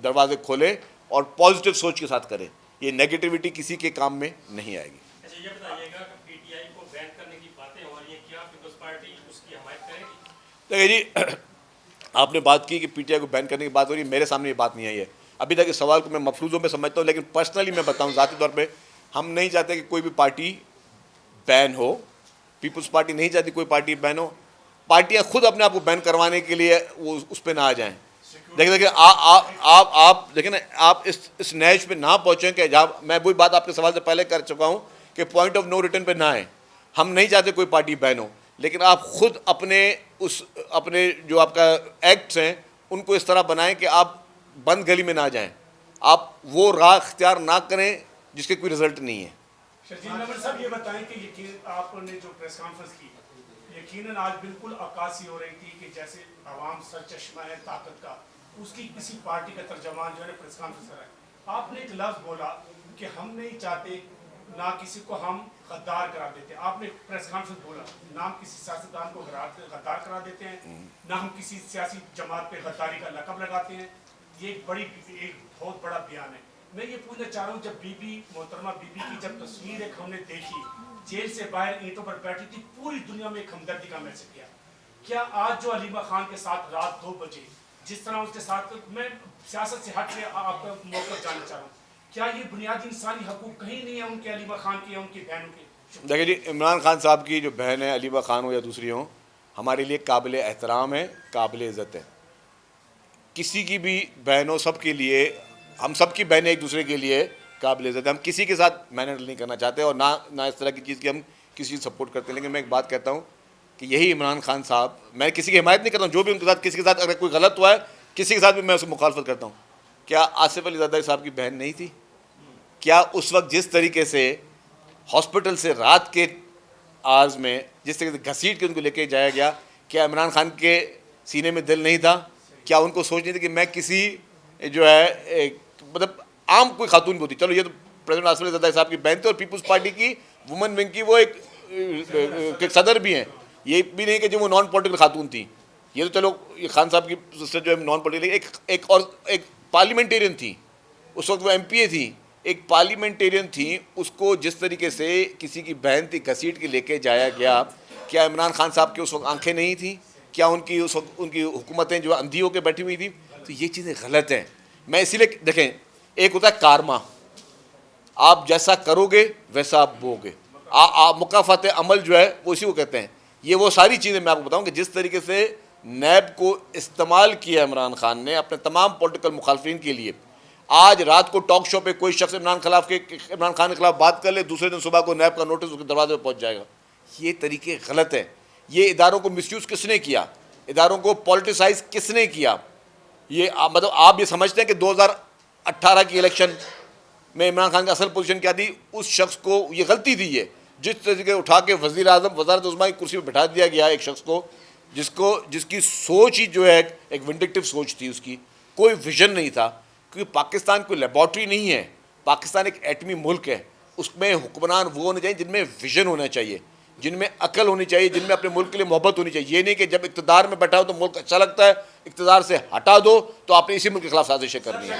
دروازے کھولیں اور پازیٹیو سوچ کے ساتھ کریں. یہ نیگیٹیوٹی کسی کے کام میں نہیں آئے گی. اچھا یہ بتائیے گا کہ پی ٹی آئی کو بین کرنے کی باتیں ہو رہی ہیں, کیا پیپلز پارٹی اس کی حمایت کرے گی؟ دیکھیے جی, آپ نے بات کی کہ پی ٹی آئی کو بین کرنے کی بات ہو رہی ہے, میرے سامنے یہ بات نہیں آئی ہے ابھی تک. اس سوال کو میں مفروضوں میں سمجھتا ہوں, لیکن پرسنلی میں بتاؤں ذاتی طور پہ ہم نہیں چاہتے کہ کوئی بھی پارٹی بین ہو. پیپلز پارٹی نہیں چاہتی کوئی پارٹی بین ہو. پارٹیاں خود اپنے آپ کو بین کروانے کے لیے وہ اس پہ نہ آ جائیں. دیکھیں آپ دیکھیں نا, آپ اس نیچ پہ نہ پہنچیں کہ جہاں میں وہی بات آپ کے سوال سے پہلے کر چکا ہوں کہ پوائنٹ آف نو ریٹرن پہ نہ آئیں. ہم نہیں چاہتے کوئی پارٹی بین ہو, لیکن آپ خود اپنے جو آپ کا ایکٹس ہیں ان کو اس طرح بنائیں کہ آپ بند گلی میں نہ جائیں. آپ وہ راہ اختیار نہ کریں جس کے کوئی رزلٹ نہیں ہے. شرجیل نمر صاحب یہ بتائیں کہ یقین آپ نے جو پریس کانفرنس کی یقیناً آج بالکل عکاسی ہو رہی تھی کہ جیسے عوام سرچشمہ ہے طاقت کا, اس کی کسی پارٹی کا ترجمان جو ہے پریس کانفرنس کر رہا ہے. آپ نے ایک لفظ بولا کہ ہم نہیں چاہتے نہ کسی کو ہم غدار قرار دیتے ہیں. آپ نے پریس کانفرنس بولا نہ ہم کسی سیاستدان کو غدار قرار دیتے ہیں, نہ ہم کسی سیاسی جماعت پہ غداری کا لقب لگاتے ہیں. یہ ایک بہت بڑا بیان ہے. میں یہ پوچھنا چاہ رہا ہوں, جب محترمہ بی بی کی جب تصویر ایک ہم نے دیکھی جیل سے باہر اینٹوں پر بیٹھی تھی, پوری دنیا میں ایک ہمدردی کا میسج کیا. کیا آج جو علیمہ خان کے ساتھ رات 2 بجے جس طرح اس کے ساتھ, میں سیاست سے ہٹ کے آپ کا موقف جاننا چاہ رہا ہوں, کیا یہ بنیادی انسانی حقوق کہیں نہیں ہے ان کے علیمہ خان کے یا ان کی بہنوں کے؟ دیکھیں جی, عمران خان صاحب کی جو بہن ہے علیمہ خان ہو یا دوسری ہوں, ہمارے لیے قابل احترام ہے, قابل عزت ہے. کسی کی بھی بہن ہو, سب کے لیے, ہم سب کی بہنیں ایک دوسرے کے لیے قابل عزت ہے. ہم کسی کے ساتھ مینر نہیں کرنا چاہتے اور نہ اس طرح کی چیز کی ہم کسی کو سپورٹ کرتے ہیں. لیکن میں ایک بات کہتا ہوں کہ یہی عمران خان صاحب, میں کسی کی حمایت نہیں کرتا ہوں, جو بھی ان کے ساتھ کسی کے ساتھ اگر کوئی غلط ہوا ہے کسی کے ساتھ بھی میں اس کو مخالفت کرتا ہوں. کیا آصف علی زرداری صاحب کی بہن نہیں تھی؟ کیا اس وقت جس طریقے سے ہاسپٹل سے رات کے آرز میں جس طریقے سے گھسیٹ کے ان کو لے کے جایا گیا, کیا عمران خان کے سینے میں دل نہیں تھا؟ کیا ان کو سوچ نہیں تھی کہ میں کسی جو ہے مطلب عام کوئی خاتون بھی ہوتی, چلو یہ تو پریزیڈنٹ آصف علی زرداری صاحب کی بہن تھی اور پیپلز پارٹی کی وومن ونگ کی وہ ایک صدر بھی ہیں. یہ بھی نہیں کہ جو وہ نان پولیٹیکل خاتون تھی. یہ تو چلو یہ خان صاحب کی سسٹر جو ہے نان پولیٹیکل, ایک پارلیمنٹیرین تھی, اس وقت وہ ایم پی اے تھی, ایک پارلیمنٹیرین تھی. اس کو جس طریقے سے کسی کی بہن تھی گھسیٹ کے لے کے جایا گیا, کیا عمران خان صاحب کی اس وقت آنکھیں نہیں تھیں؟ کیا ان کی اس وقت ان کی حکومتیں جو اندھی ہو کے بیٹھی ہوئی تھیں؟ تو یہ چیزیں غلط ہیں. میں اسی لیے دیکھیں, ایک ہوتا ہے کارما, آپ جیسا کرو گے ویسا آپ بو گے. مکافات عمل جو ہے وہ اسی کو کہتے ہیں. یہ وہ ساری چیزیں میں آپ کو بتاؤں کہ جس طریقے سے نیب کو استعمال کیا عمران خان نے اپنے تمام پولیٹیکل مخالفین کے لیے. آج رات کو ٹاک شو پہ کوئی شخص عمران خان کے خلاف بات کر لے, دوسرے دن صبح کو نیب کا نوٹس اس کے دروازے پہ پہنچ جائے گا. یہ طریقے غلط ہیں. یہ اداروں کو مس یوز کس نے کیا, اداروں کو پولیٹیسائز کس نے کیا؟ یہ مطلب آپ یہ سمجھتے ہیں کہ 2018 کی الیکشن میں عمران خان کی اصل پوزیشن کیا تھی؟ اس شخص کو یہ غلطی تھی, یہ جس طریقے اٹھا کے وزیر اعظم وزارت عظمیٰ کی کرسی پہ بٹھا دیا گیا ایک شخص کو جس کی سوچ ہی جو ہے ایک ونڈکٹیو سوچ تھی, اس کی کوئی ویژن نہیں تھا. کیونکہ پاکستان کوئی لیبارٹری نہیں ہے, پاکستان ایک ایٹمی ملک ہے. اس میں حکمران وہ ہونے چاہیے جن میں ویژن ہونا چاہیے, جن میں عقل ہونی چاہیے, جن میں اپنے ملک کے لیے محبت ہونی چاہیے. یہ نہیں کہ جب اقتدار میں بیٹھا ہو تو ملک اچھا لگتا ہے, اقتدار سے ہٹا دو تو آپ نے اسی ملک کے خلاف سازشیں کرنی ہیں.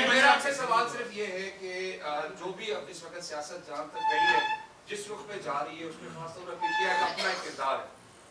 میرا آپ سے سوال صرف یہ ہے کہ جو بھی اس وقت سیاست جہاں تک گئی ہے, جس رخ میں جا رہی ہے, اس میں خاص طور پر پی ٹی آئی کا اپنا ایک کردار ہے.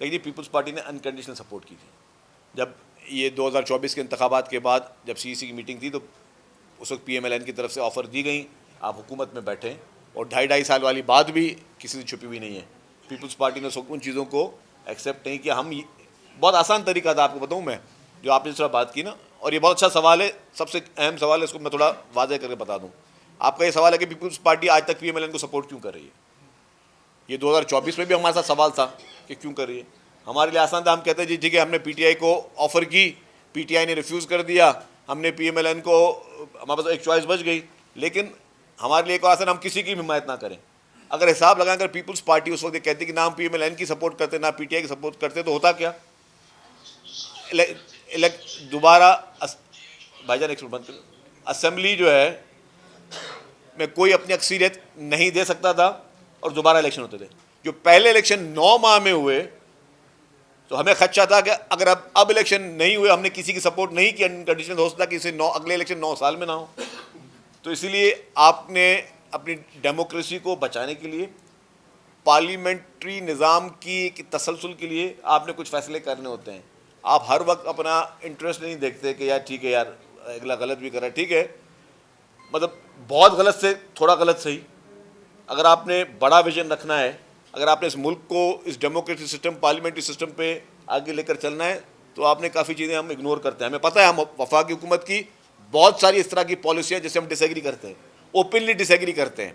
لیکن جی پیپلز پارٹی نے انکنڈیشنل سپورٹ کی تھی. جب یہ 2024 کے انتخابات کے بعد جب سی سی کی میٹنگ تھی تو اس وقت پی ایم ایل این کی طرف سے آفر دی گئی آپ حکومت میں بیٹھیں, اور 2.5 سال والی بات بھی کسی سے چھپی ہوئی نہیں ہے. پیپلز پارٹی نے ان چیزوں کو ایکسیپٹ نہیں کیا. ہم بہت آسان طریقہ تھا, آپ کو بتاؤں میں, جو آپ نے اس طرح بات کی نا, اور یہ بہت اچھا سوال ہے, سب سے اہم سوال ہے, اس کو میں تھوڑا واضح کر کے بتا دوں. آپ کا یہ سوال ہے کہ پیپلز پارٹی آج تک پی ایم ایل این کو سپورٹ کیوں کر رہی ہے. یہ 2024 میں بھی ہمارے ساتھ سوال تھا کہ کیوں کر رہی ہے. ہمارے لیے آسان تھا, ہم کہتے ہیں جی ٹھیک ہے, ہم نے پی ٹی آئی کو آفر کی, پی ٹی آئی نے ریفیوز کر دیا, ہم نے پی ایم ایل این کو, ہمارے پاس ایک چوائس بچ گئی. لیکن ہمارے لیے ایک آسان, ہم کسی کی بھی حمایت نہ کریں. اگر حساب لگا کر پیپلز پارٹی اس وقت کہتی کہ نہ ہم پی ایم ایل این کی سپورٹ کرتے نہ پی ٹی آئی کی سپورٹ کرتے, تو ہوتا کیا, دوبارہ بھائی جان ایک منٹ بند کریں, اسمبلی جو ہے میں کوئی اپنی اکثریت نہیں دے سکتا تھا اور دوبارہ الیکشن ہوتے تھے. جو پہلے الیکشن 9 ماہ میں ہوئے تو ہمیں خدشہ تھا کہ اگر اب الیکشن نہیں ہوئے, ہم نے کسی کی سپورٹ نہیں کی انکنڈیشنل, ہو سکتا کہ اسے اگلے الیکشن 9 سال میں نہ ہو. تو اسی لیے آپ نے اپنی ڈیموکریسی کو بچانے کے لیے, پارلیمنٹری نظام کی تسلسل کے لیے آپ نے کچھ فیصلے کرنے ہوتے ہیں. آپ ہر وقت اپنا انٹرسٹ نہیں دیکھتے کہ یار ٹھیک ہے یار اگلا غلط بھی کر رہا ہے, ٹھیک ہے, مطلب بہت غلط سے تھوڑا غلط صحیح. اگر آپ نے بڑا ویژن رکھنا ہے, اگر آپ نے اس ملک کو اس ڈیموکریسی سسٹم, پارلیمنٹری سسٹم پہ آگے لے کر چلنا ہے, تو آپ نے کافی چیزیں ہم اگنور کرتے ہیں. ہمیں پتہ ہے ہم وفاقی حکومت کی بہت ساری اس طرح کی پالیسیاں جیسے ہم ڈس ایگری کرتے ہیں, اوپنلی ڈس ایگری کرتے ہیں,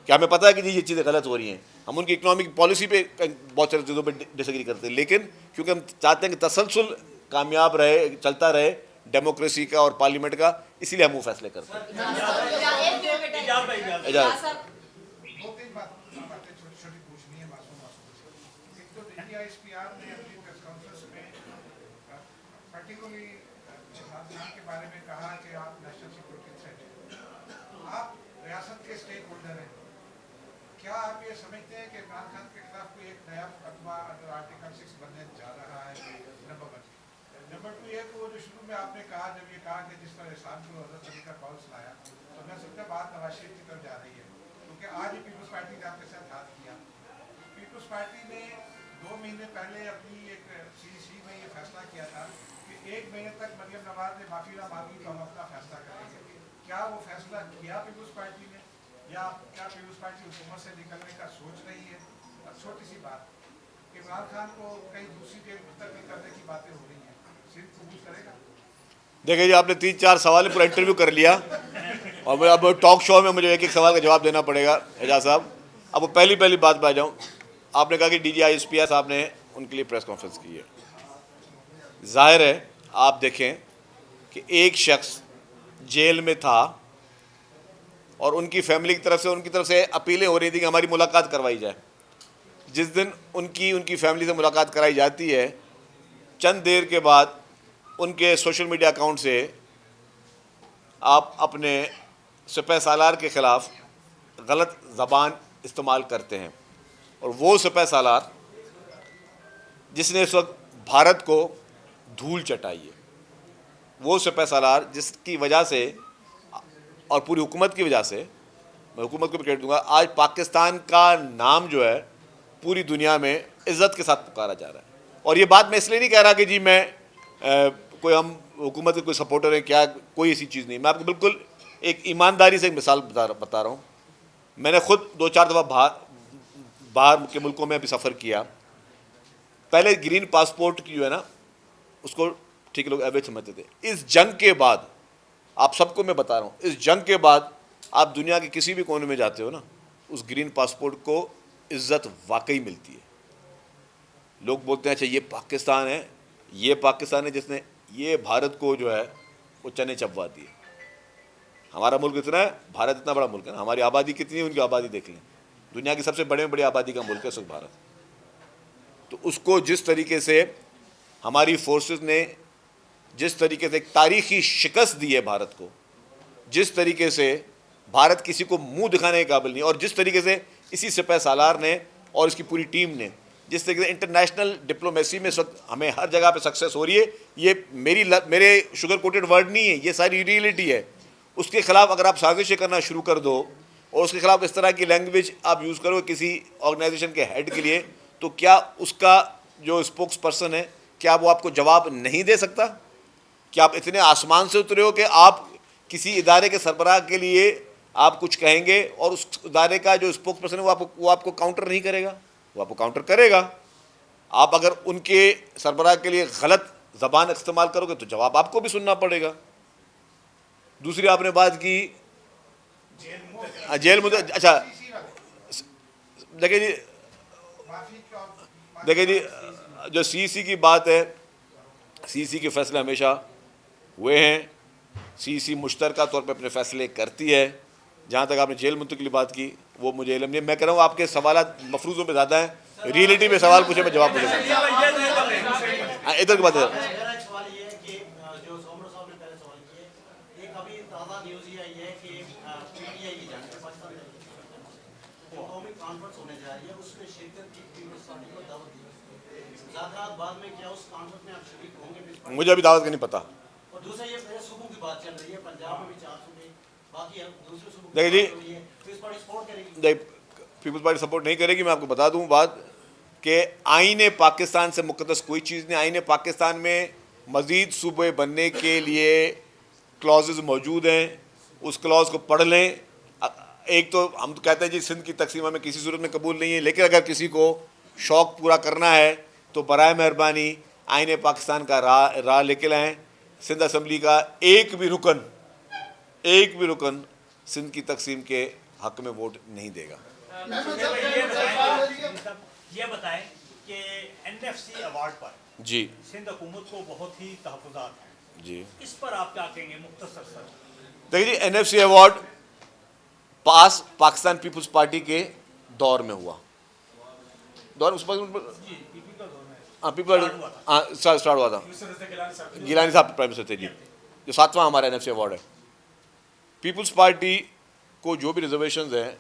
کہ ہمیں پتہ ہے کہ جی یہ چیزیں غلط ہو رہی ہیں. ہم ان کی اکنامک پالیسی پہ بہت ساری چیزوں پہ ڈس ایگری کرتے ہیں, لیکن کیونکہ ہم چاہتے ہیں کہ تسلسل کامیاب رہے, چلتا رہے ڈیموکریسی کا اور پارلیمنٹ کا, اسی لیے ہم وہ فیصلے کرتے ہیں. دو تین باتیں چھوٹی چھوٹی پوچھنی ہے معصوم. ایک تو D I S P are نے اپنی پریس کانفرنس میں پرٹیکولرلی جہاد خان کے بارے میں کہا کہ آپ نیشنل سیکورٹی تھریٹ ہیں, آپ ریاست کے اسٹیک ہولڈر ہیں. کیا آپ یہ سمجھتے ہیں کہ عمران خان کے خلاف کوئی ایک نیا مقدمہ اندر آرٹیکل 6 بننے جا رہا ہے؟ نمبر 1. نمبر 2 یہ کہ وہ جو شروع میں آپ نے کہا, جب یہ کہا کہ جس طرح اسلام کو حضرت علی کا کال سنایا, تو میں سمجھتا بات نواز شریف کی طرف جا رہی ہے, کیونکہ آج ہی پیپلز پارٹی نے آپ کے ساتھ ہاتھ کیا. پیپلز پارٹی نے 2 مہینے پہلے اپنی ایک سی میں یہ فیصلہ کیا تھا کہ 1 مہینے تک مریم نواز نے معافی نہ مانگی تو ہم اپنا فیصلہ کریں گے. کیا وہ فیصلہ کیا پیپلز پارٹی نے, یا کیا پیپلز پارٹی حکومت سے نکلنے کا سوچ رہی ہے؟ اور چھوٹی سی بات, عمران خان کو کئی دوسری جیل منتقل کرنے کی باتیں ہو رہی ہیں, صرف قبول کرے گا؟ دیکھیں جی, آپ نے 3-4 سوال پورا انٹرویو کر لیا, اور اب ٹاک شو میں مجھے ایک سوال کا جواب دینا پڑے گا. اعجاز صاحب, اب وہ پہلی بات پہ آ جاؤں. آپ نے کہا کہ ڈی جی آئی ایس پی صاحب نے ان کے لیے پریس کانفرنس کی ہے. ظاہر ہے آپ دیکھیں کہ ایک شخص جیل میں تھا اور ان کی فیملی کی طرف سے اپیلیں ہو رہی تھیں کہ ہماری ملاقات کروائی جائے. جس دن ان کی فیملی سے ملاقات کرائی جاتی ہے, چند دیر کے بعد ان کے سوشل میڈیا اکاؤنٹ سے آپ اپنے سپہ سالار کے خلاف غلط زبان استعمال کرتے ہیں. اور وہ سپہ سالار جس نے اس وقت بھارت کو دھول چٹائی ہے, وہ سپہ سالار جس کی وجہ سے اور پوری حکومت کی وجہ سے, میں حکومت کو بھی کریڈٹ دوں گا, آج پاکستان کا نام جو ہے پوری دنیا میں عزت کے ساتھ پکارا جا رہا ہے. اور یہ بات میں اس لیے نہیں کہہ رہا کہ جی میں کوئی ہم حکومت کے کوئی سپورٹر ہیں, کیا کوئی ایسی چیز نہیں. میں آپ کو بالکل ایک ایمانداری سے ایک مثال بتا رہا ہوں. میں نے خود 2-4 دفعہ باہر کے ملکوں میں بھی سفر کیا. پہلے گرین پاسپورٹ کی جو ہے نا, اس کو ٹھیک لوگ ایوریج سمجھتے تھے. اس جنگ کے بعد, آپ سب کو میں بتا رہا ہوں, اس جنگ کے بعد آپ دنیا کے کسی بھی کونے میں جاتے ہو نا, اس گرین پاسپورٹ کو عزت واقعی ملتی ہے. لوگ بولتے ہیں اچھا یہ پاکستان ہے جس نے یہ بھارت کو جو ہے وہ چنے چبوا دیے. ہمارا ملک اتنا ہے, بھارت اتنا بڑا ملک ہے نا, ہماری آبادی کتنی ہے, ان کی آبادی دیکھ لیں, دنیا کی سب سے بڑی آبادی کا ملک ہے اس وقت بھارت. تو اس کو جس طریقے سے ہماری فورسز نے جس طریقے سے ایک تاریخی شکست دی ہے بھارت کو, جس طریقے سے بھارت کسی کو منہ دکھانے کے قابل نہیں, اور جس طریقے سے اسی سپہ سالار نے اور اس کی پوری ٹیم نے جس طریقے سے انٹرنیشنل ڈپلومیسی میں اس وقت ہمیں ہر جگہ پہ سکسیس ہو رہی ہے. یہ میرے شوگر کوٹڈ ورڈ نہیں ہے, یہ ساری ریئلٹی ہے. اس کے خلاف اگر آپ سازشیں کرنا شروع کر دو اور اس کے خلاف اس طرح کی لینگویج آپ یوز کرو کسی آرگنائزیشن کے ہیڈ کے لیے, تو کیا اس کا جو اسپوکس پرسن ہے کیا وہ آپ کو جواب نہیں دے سکتا؟ کیا آپ اتنے آسمان سے اترے ہو کہ آپ کسی ادارے کے سربراہ کے لیے آپ کچھ کہیں گے اور اس ادارے کا جو اسپوکس پرسن ہے وہ آپ کو کاؤنٹر نہیں کرے گا؟ وہ آپ کو کاؤنٹر کرے گا. آپ اگر ان کے سربراہ کے لیے غلط زبان استعمال کرو گے تو جواب آپ کو بھی سننا پڑے گا. دوسری آپ نے بات کی جیل مدت. اچھا دیکھیں جی جو سی سی کی بات ہے, سی سی کے فیصلے ہمیشہ ہوئے ہیں. سی سی مشترکہ طور پہ اپنے فیصلے کرتی ہے. جہاں تک آپ نے جیل منتقلی بات کی وہ مجھے علم نہیں. میں کہہ رہا ہوں آپ کے سوالات مفروضوں پہ زیادہ ہیں, ریئلٹی میں سوال پوچھے میں جواب دے دوں. ادھر کی بات ہے. میرا ایک سوال یہ ہے کہ جو سومرو صاحب نے پہلے سوال کیے, ایک ابھی تازہ نیوز یہ آئی ہے کہ پی ٹی آئی کی جانب پاکستان جو قومی کانفرنس ہونے جا رہی ہے اس میں شرکت کی پیپلز پارٹی کو دعوت دی. مذاکرات بعد میں کیا اس کانفرنس میں آپ شریک ہوں گے؟ مجھے ابھی دعوت کا نہیں پتا. اور دوسرا یہ صوبوں کی بات چل رہی ہے, پنجاب میں بھی 4 صوبے, باقی دوسرے صوبوں دیکھیں جی, پیپلز پارٹی سپورٹ کرے گی. پیپلز پارٹی سپورٹ نہیں کرے گی. میں آپ کو بتا دوں بات کہ آئین پاکستان سے مقدس کوئی چیز نہیں. آئین پاکستان میں مزید صوبے بننے کے لیے کلازز موجود ہیں. اس کلاز کو پڑھ لیں. ایک تو ہم کہتے ہیں جی سندھ کی تقسیم ہمیں کسی صورت میں قبول نہیں ہے, لیکن اگر کسی کو شوق پورا کرنا ہے تو برائے مہربانی آئین پاکستان کا راہ لے کے لائیں. سندھ اسمبلی کا ایک بھی رکن سندھ کی تقسیم کے حق میں ووٹ نہیں دے گا. یہ بتائیں کہ این ایف سی ایوارڈ پر جی سندھ حکومت کو بہت ہی تحفظات ہیں, جی اس پر آپ کیا کہیں گے مختصر سر؟ دیکھیے جی, این ایف سی ایوارڈ پاس پاکستان پیپلز پارٹی کے دور میں ہوا. اسٹارٹ ہوا تھا. گیلانی صاحب پرائم منسٹر تھے جی. جو 7واں ہمارا این ایف سی ایوارڈ ہے. پیپلز پارٹی کو جو بھی ریزرویشنز ہیں,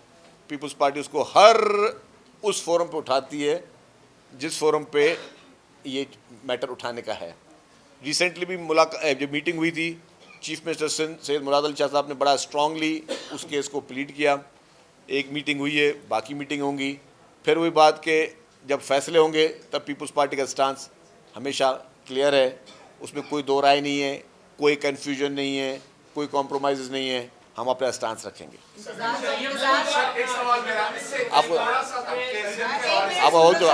پیپلز پارٹی اس کو ہر اس فورم پہ اٹھاتی ہے جس فورم پہ یہ میٹر اٹھانے کا ہے. ریسنٹلی بھی جو میٹنگ ہوئی تھی, چیف منسٹر سندھ سید مراد علی شاہ صاحب نے بڑا اسٹرانگلی اس کیس کو پلیڈ کیا. ایک میٹنگ ہوئی ہے, باقی میٹنگ ہوں گی. پھر وہی بات کہ جب فیصلے ہوں گے تب پیپلز پارٹی کا سٹانس ہمیشہ کلیئر ہے. اس میں کوئی دو رائے نہیں ہے, کوئی کنفیوژن نہیں ہے, کوئی کمپرومائزز نہیں ہے. ہم اپنا سٹانس رکھیں گے. آپ اور جو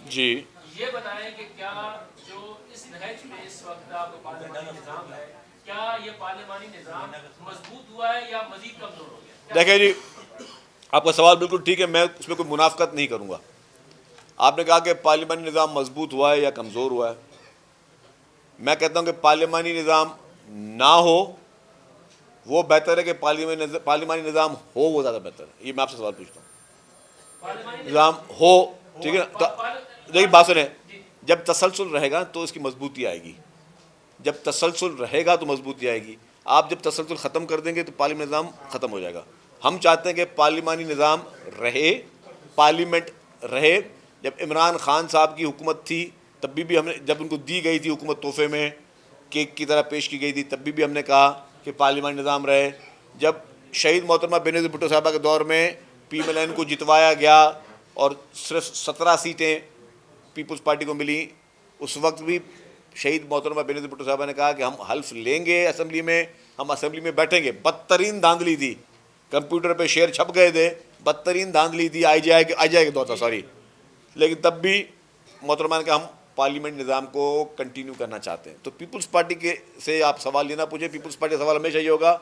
جی یہ بتائیں کہ کیا جو اس نہج میں اس وقت آپ کا پارلیمانی نظام ہے, کیا یہ پارلیمانی نظام مضبوط ہوا ہے یا مزید کمزور ہو گیا؟ دیکھیں جی, آپ کا سوال بالکل ٹھیک ہے, میں اس میں کوئی منافقت نہیں کروں گا. آپ نے کہا کہ پارلیمانی نظام مضبوط ہوا ہے یا کمزور ہوا ہے. میں کہتا ہوں کہ پارلیمانی نظام نہ ہو وہ بہتر ہے کہ پارلیمانی نظام ہو وہ زیادہ بہتر ہے. یہ میں آپ سے سوال پوچھتا ہوں. نظام ہو, ٹھیک ہے نا. دیکھیے بات سنیں, جب تسلسل رہے گا تو اس کی مضبوطی آئے گی. جب تسلسل رہے گا تو مضبوطی آئے گی. آپ جب تسلسل ختم کر دیں گے تو پارلیمانی نظام ختم ہو جائے گا. ہم چاہتے ہیں کہ پارلیمانی نظام رہے, پارلیمنٹ رہے. جب عمران خان صاحب کی حکومت تھی تب بھی ہم نے, جب ان کو دی گئی تھی حکومت تحفے میں کیک کی طرح پیش کی گئی تھی, تب بھی ہم نے کہا کہ پارلیمانی نظام رہے. جب شہید محترمہ بینظیر بھٹو صاحبہ کے دور میں پی ایم ایل این کو جتوایا گیا اور صرف 17 سیٹیں پیپلز پارٹی کو ملی, اس وقت بھی شہید محترمہ بینظیر بھٹو صاحبہ نے کہا کہ ہم حلف لیں گے اسمبلی میں, ہم اسمبلی میں بیٹھیں گے. بدترین دھاندلی تھی, کمپیوٹر پہ شعر چھپ گئے تھے, بدترین دھاندلی تھی, آئی جائے کے دور تھا سوری. لیکن تب بھی محترمہ نے کہا ہم پارلیمنٹ نظام کو کنٹینیو کرنا چاہتے ہیں. تو پیپلز پارٹی کے سے آپ سوال لینا پوچھیں. پیپلز پارٹی کا سوال ہمیشہ یہ ہوگا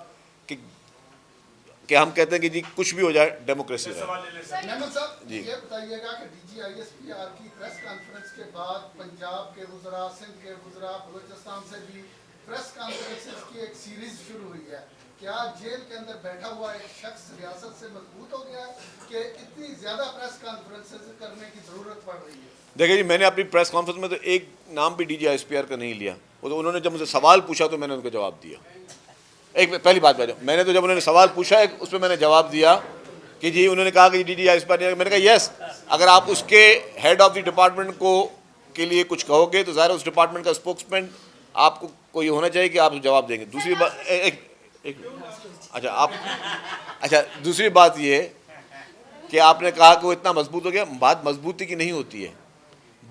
کہ ہم کہتے ہیں کہ جی کچھ بھی ہو جائے ڈیموکریسی ہے. محمد صاحب یہ بتائیے گا کہ D G I S P R کی پریس کانفرنس کے بعد پنجاب کے وزراء, سندھ کے وزراء, بلوچستان سے بھی پریس کانفرنسز کی ایک سیریز شروع ہوئی ہے. کیا جیل کے اندر بیٹھا ہوا ایک شخص ریاست سے مضبوط ہو گیا ہے کہ اتنی زیادہ پریس کانفرنسز کرنے کی ضرورت پڑ رہی ہے؟ دیکھیں جی, میں نے اپنی پریس کانفرنس میں تو ایک نام بھی D G I S P R کا نہیں لیا. وہ تو انہوں نے جب مجھے سوال پوچھا تو میں نے ان کو جواب دیا. ایک پہلی بات میں نے تو جب انہوں نے سوال پوچھا اس پہ میں نے جواب دیا کہ جی, انہوں نے کہا کہ D G I S P R, میں نے کہا یس, اگر آپ اس کے ہیڈ آف دی ڈپارٹمنٹ کو کے لیے کچھ کہو گے تو ظاہر اس ڈپارٹمنٹ کا اسپوکس مین آپ کو کوئی ہونا چاہیے کہ آپ جواب دیں گے. دوسری بات اچھا دوسری بات یہ ہے کہ آپ نے کہا کہ وہ اتنا مضبوط ہو گیا. بات مضبوطی کی نہیں ہوتی ہے,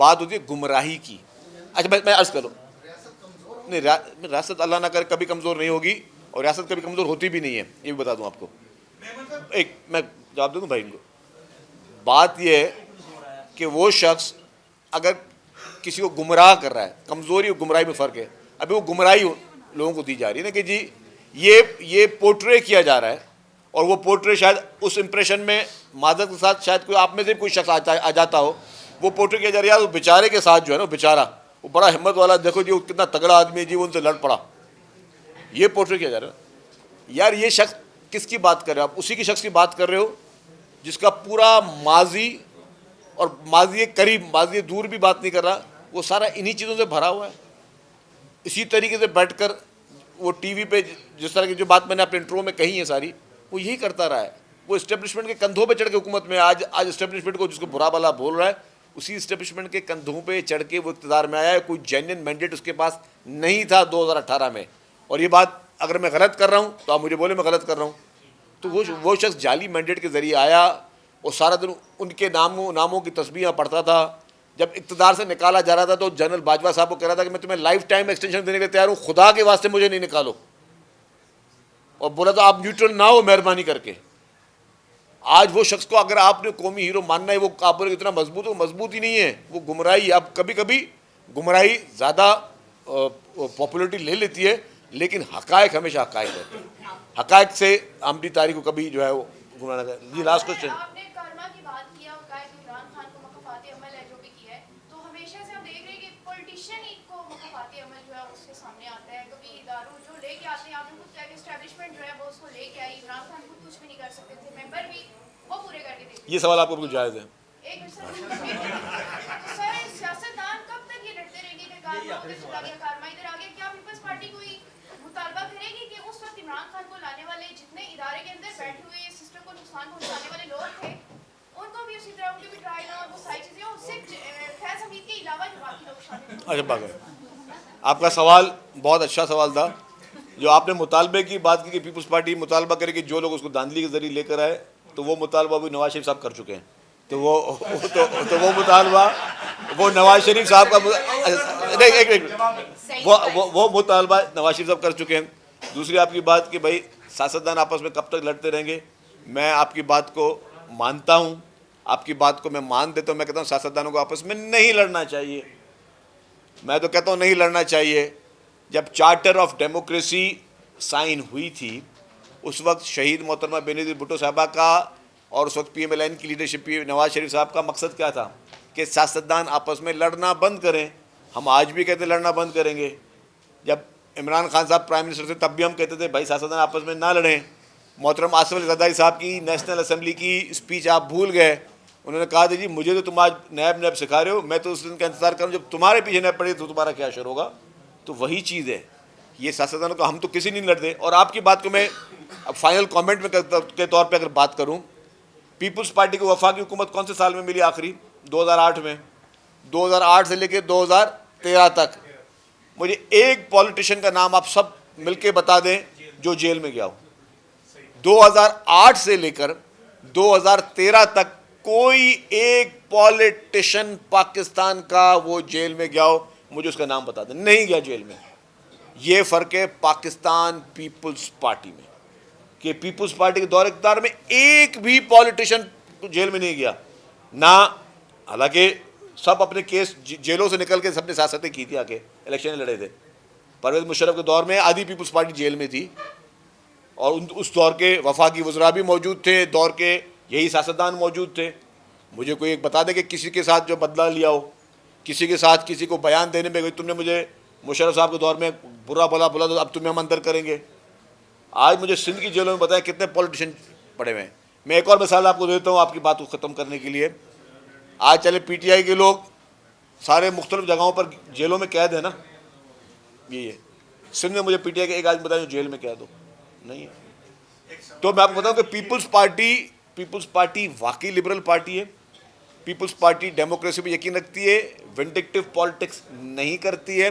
بات ہوتی ہے گمراہی کی. اچھا میں عرض کروں, نہیں ریاست اللہ نہ کرے کبھی کمزور نہیں ہوگی, اور ریاست کبھی کمزور ہوتی بھی نہیں ہے, یہ بھی بتا دوں آپ کو. میں جواب دوں بھائی ان کو. بات یہ ہے کہ وہ شخص اگر کسی کو گمراہ کر رہا ہے, کمزوری اور گمراہی میں فرق ہے. ابھی وہ گمراہی لوگوں کو دی جا رہی ہے نا کہ جی یہ پورٹرے کیا جا رہا ہے, اور وہ پورٹرے شاید اس امپریشن میں معذرت کے ساتھ شاید کوئی آپ میں سے کوئی شخص آ جاتا ہو, وہ پورٹرے کیا جا رہا ہے وہ بیچارے کے ساتھ جو ہے نا, بیچارہ وہ بڑا ہمت والا, دیکھو جی وہ کتنا تگڑا آدمی ہے جی, وہ ان سے لڑ پڑا, یہ پورٹرے کیا جا رہا ہے. یار یہ شخص کس کی بات کر رہے ہو آپ؟ اسی کی شخص کی بات کر رہے ہو جس کا پورا ماضی, اور ماضی قریب ماضی دور بھی بات نہیں کر رہا, وہ سارا انہی چیزوں سے بھرا ہوا ہے. اسی طریقے سے بیٹھ کر وہ ٹی وی پہ جس طرح کی جو بات میں نے اپنے انٹرو میں کہی ہے ساری, وہ یہی کرتا رہا ہے. وہ اسٹیبلشمنٹ کے کندھوں پہ چڑھ کے حکومت میں آج اسٹیبلشمنٹ کو جس کو برا بلا بول رہا ہے, اسی اسٹیبلشمنٹ کے کندھوں پہ چڑھ کے وہ اقتدار میں آیا ہے. کوئی جینوئن مینڈیٹ اس کے پاس نہیں تھا 2018 میں. اور یہ بات اگر میں غلط کر رہا ہوں تو آپ مجھے بولے میں غلط کر رہا ہوں. تو وہ شخص جعلی مینڈیٹ کے ذریعے آیا اور سارا دن ان کے ناموں کی تسبیحاں پڑھتا تھا. جب اقتدار سے نکالا جا رہا تھا تو جنرل باجوہ صاحب کو کہہ رہا تھا کہ میں تمہیں لائف ٹائم ایکسٹینشن دینے کے تیار ہوں, خدا کے واسطے مجھے نہیں نکالو. اور بولا تھا آپ نیوٹرل نہ ہو مہربانی کر کے. آج وہ شخص کو اگر آپ نے قومی ہیرو ماننا ہے, وہ آپ بولے اتنا مضبوط, وہ مضبوط ہی نہیں ہے, وہ گمراہی. اب کبھی کبھی گمراہی زیادہ پاپولرٹی لے لیتی ہے, لیکن حقائق ہمیشہ حقائق رہتے ہیں. حقائق سے عملی تاریخ کو کبھی جو ہے وہ گمراہ نہ کرے. جی لاسٹ کوشچن. آپ نے کارما کی بات کیا, عمران خان کو مخافاتی عمل ہے جو بھی کیا ہے, تو ہمیشہ سے ہم دیکھ رہے ہیں کہ پولیٹیشین ہی کو مخافاتی عمل جو ہے اس کے سامنے آتا ہے. کبھی دارو جو لے کے آتے ہیں, آپ نے خود کہا کہ اسٹیبلشمنٹ جو ہے وہ اس کو لے کے آئی, عمران خان خود کچھ بھی نہیں کر سکتے تھے, ممبر بھی وہ پورے کر کے دیتے. یہ سوال آپ کو بالکل جائز ہے. ایک منٹ سر, سیاستدان کب تک یہ لڑتے رہیں گے کہ کارما ادھر چلا گیا, کارما ادھر آ گیا؟ کیا پیپلز پارٹی کوئی مطالبہ کرے گی کہ اس وقت عمران خان کو لانے والے جتنے ادارے کے اندر بیٹھے ہوئے سسٹم کو نقصان پہنچانے والے لوگ تھے, ان کو بھی اسی طرح ان کے بھی ٹرائل اور وہ ساری چیزیں, اور اس سے فیض حمید کے علاوہ جو باقی لوگ شامل ہیں. اچھا باقی آپ کا سوال بہت اچھا سوال تھا. جو آپ نے مطالبے کی بات کی کہ پیپلز پارٹی مطالبہ کرے کہ جو لوگ اس کو دھاندلی کے ذریعے لے کر آئے, تو وہ مطالبہ بھی نواز شریف صاحب کر چکے ہیں. تو وہ مطالبہ وہ نواز شریف صاحب کا وہ مطالبہ نواز شریف صاحب کر چکے ہیں. دوسری آپ کی بات کہ بھائی سیاستدان آپس میں کب تک لڑتے رہیں گے, میں آپ کی بات کو مانتا ہوں, آپ کی بات کو میں مان دیتا ہوں. میں کہتا ہوں سیاستدانوں کو آپس میں نہیں لڑنا چاہیے. میں تو کہتا ہوں نہیں لڑنا چاہیے. جب چارٹر آف ڈیموکریسی سائن ہوئی تھی, اس وقت شہید محترمہ بینظیر بھٹو صاحبہ کا اور اس وقت پی ایم ایل این کی لیڈرشپ نواز شریف صاحب کا مقصد کیا تھا کہ سیاستدان آپس میں لڑنا بند کریں. ہم آج بھی کہتے ہیں لڑنا بند کریں گے. جب عمران خان صاحب پرائم منسٹر تھے تب بھی ہم کہتے تھے بھائی سیاستدان آپس میں نہ لڑیں. محترم آصف علی زرداری صاحب کی نیشنل اسمبلی کی اسپیچ آپ بھول گئے. انہوں نے کہا تھا جی مجھے تو تم آج نیب سکھا رہے ہو, میں تو اس دن کا انتظار کروں جب تمہارے پیچھے نیب پڑے تو تمہارا کیا شر ہوگا. تو وہی چیز ہے یہ سیاستدانوں کا, ہم تو کسی نہیں لڑتے. اور آپ کی بات کو میں اب فائنل کامنٹ میں کے طور پہ اگر بات کروں, پیپلز پارٹی کو وفاقی حکومت کون سے سال میں ملی؟ آخری 2008 میں. 2008 سے لے کے 2013 تک مجھے ایک پولیٹیشین کا نام آپ سب مل کے بتا دیں جو جیل میں گیا ہو. 2008 سے لے کر 2013 تک کوئی ایک پولیٹیشین پاکستان کا وہ جیل میں گیا ہو, مجھے اس کا نام بتا دیں. نہیں گیا جیل میں. یہ فرق ہے پاکستان پیپلز پارٹی میں کہ پیپلز پارٹی کے دور اقتدار میں ایک بھی پولیٹیشین جیل میں نہیں گیا نہ. حالانکہ سب اپنے کیس جیلوں سے نکل کے سب نے سیاستیں کی تھی, آ کے الیکشن لڑے تھے. پرویز مشرف کے دور میں آدھی پیپلز پارٹی جیل میں تھی, اور اس دور کے وفاقی وزراء بھی موجود تھے, دور کے یہی سیاستدان موجود تھے. مجھے کوئی ایک بتا دے کہ کسی کے ساتھ جو بدلہ لیا ہو, کسی کے ساتھ کسی کو بیان دینے میں تم نے مجھے مشرف صاحب کے دور میں برا بولا تو اب تمہیں ہم اندر کریں گے. آج مجھے سندھ کی جیلوں میں بتائیں کتنے پولیٹیشین پڑے ہوئے ہیں. میں ایک اور مثال آپ کو دیتا ہوں آپ کی بات کو ختم کرنے کے لیے. آج چلے پی ٹی آئی کے لوگ سارے مختلف جگہوں پر جیلوں میں قید ہیں نا, یہی ہے. سندھ میں مجھے پی ٹی آئی کے ایک آدمی بتائیں جو جیل میں قید ہو نہیں ہے. تو میں آپ کو بتاؤں کہ پیپلز پارٹی واقعی لبرل پارٹی ہے. پیپلز پارٹی ڈیموکریسی پہ یقین رکھتی ہے, ونڈکٹیو پالیٹکس نہیں کرتی ہے.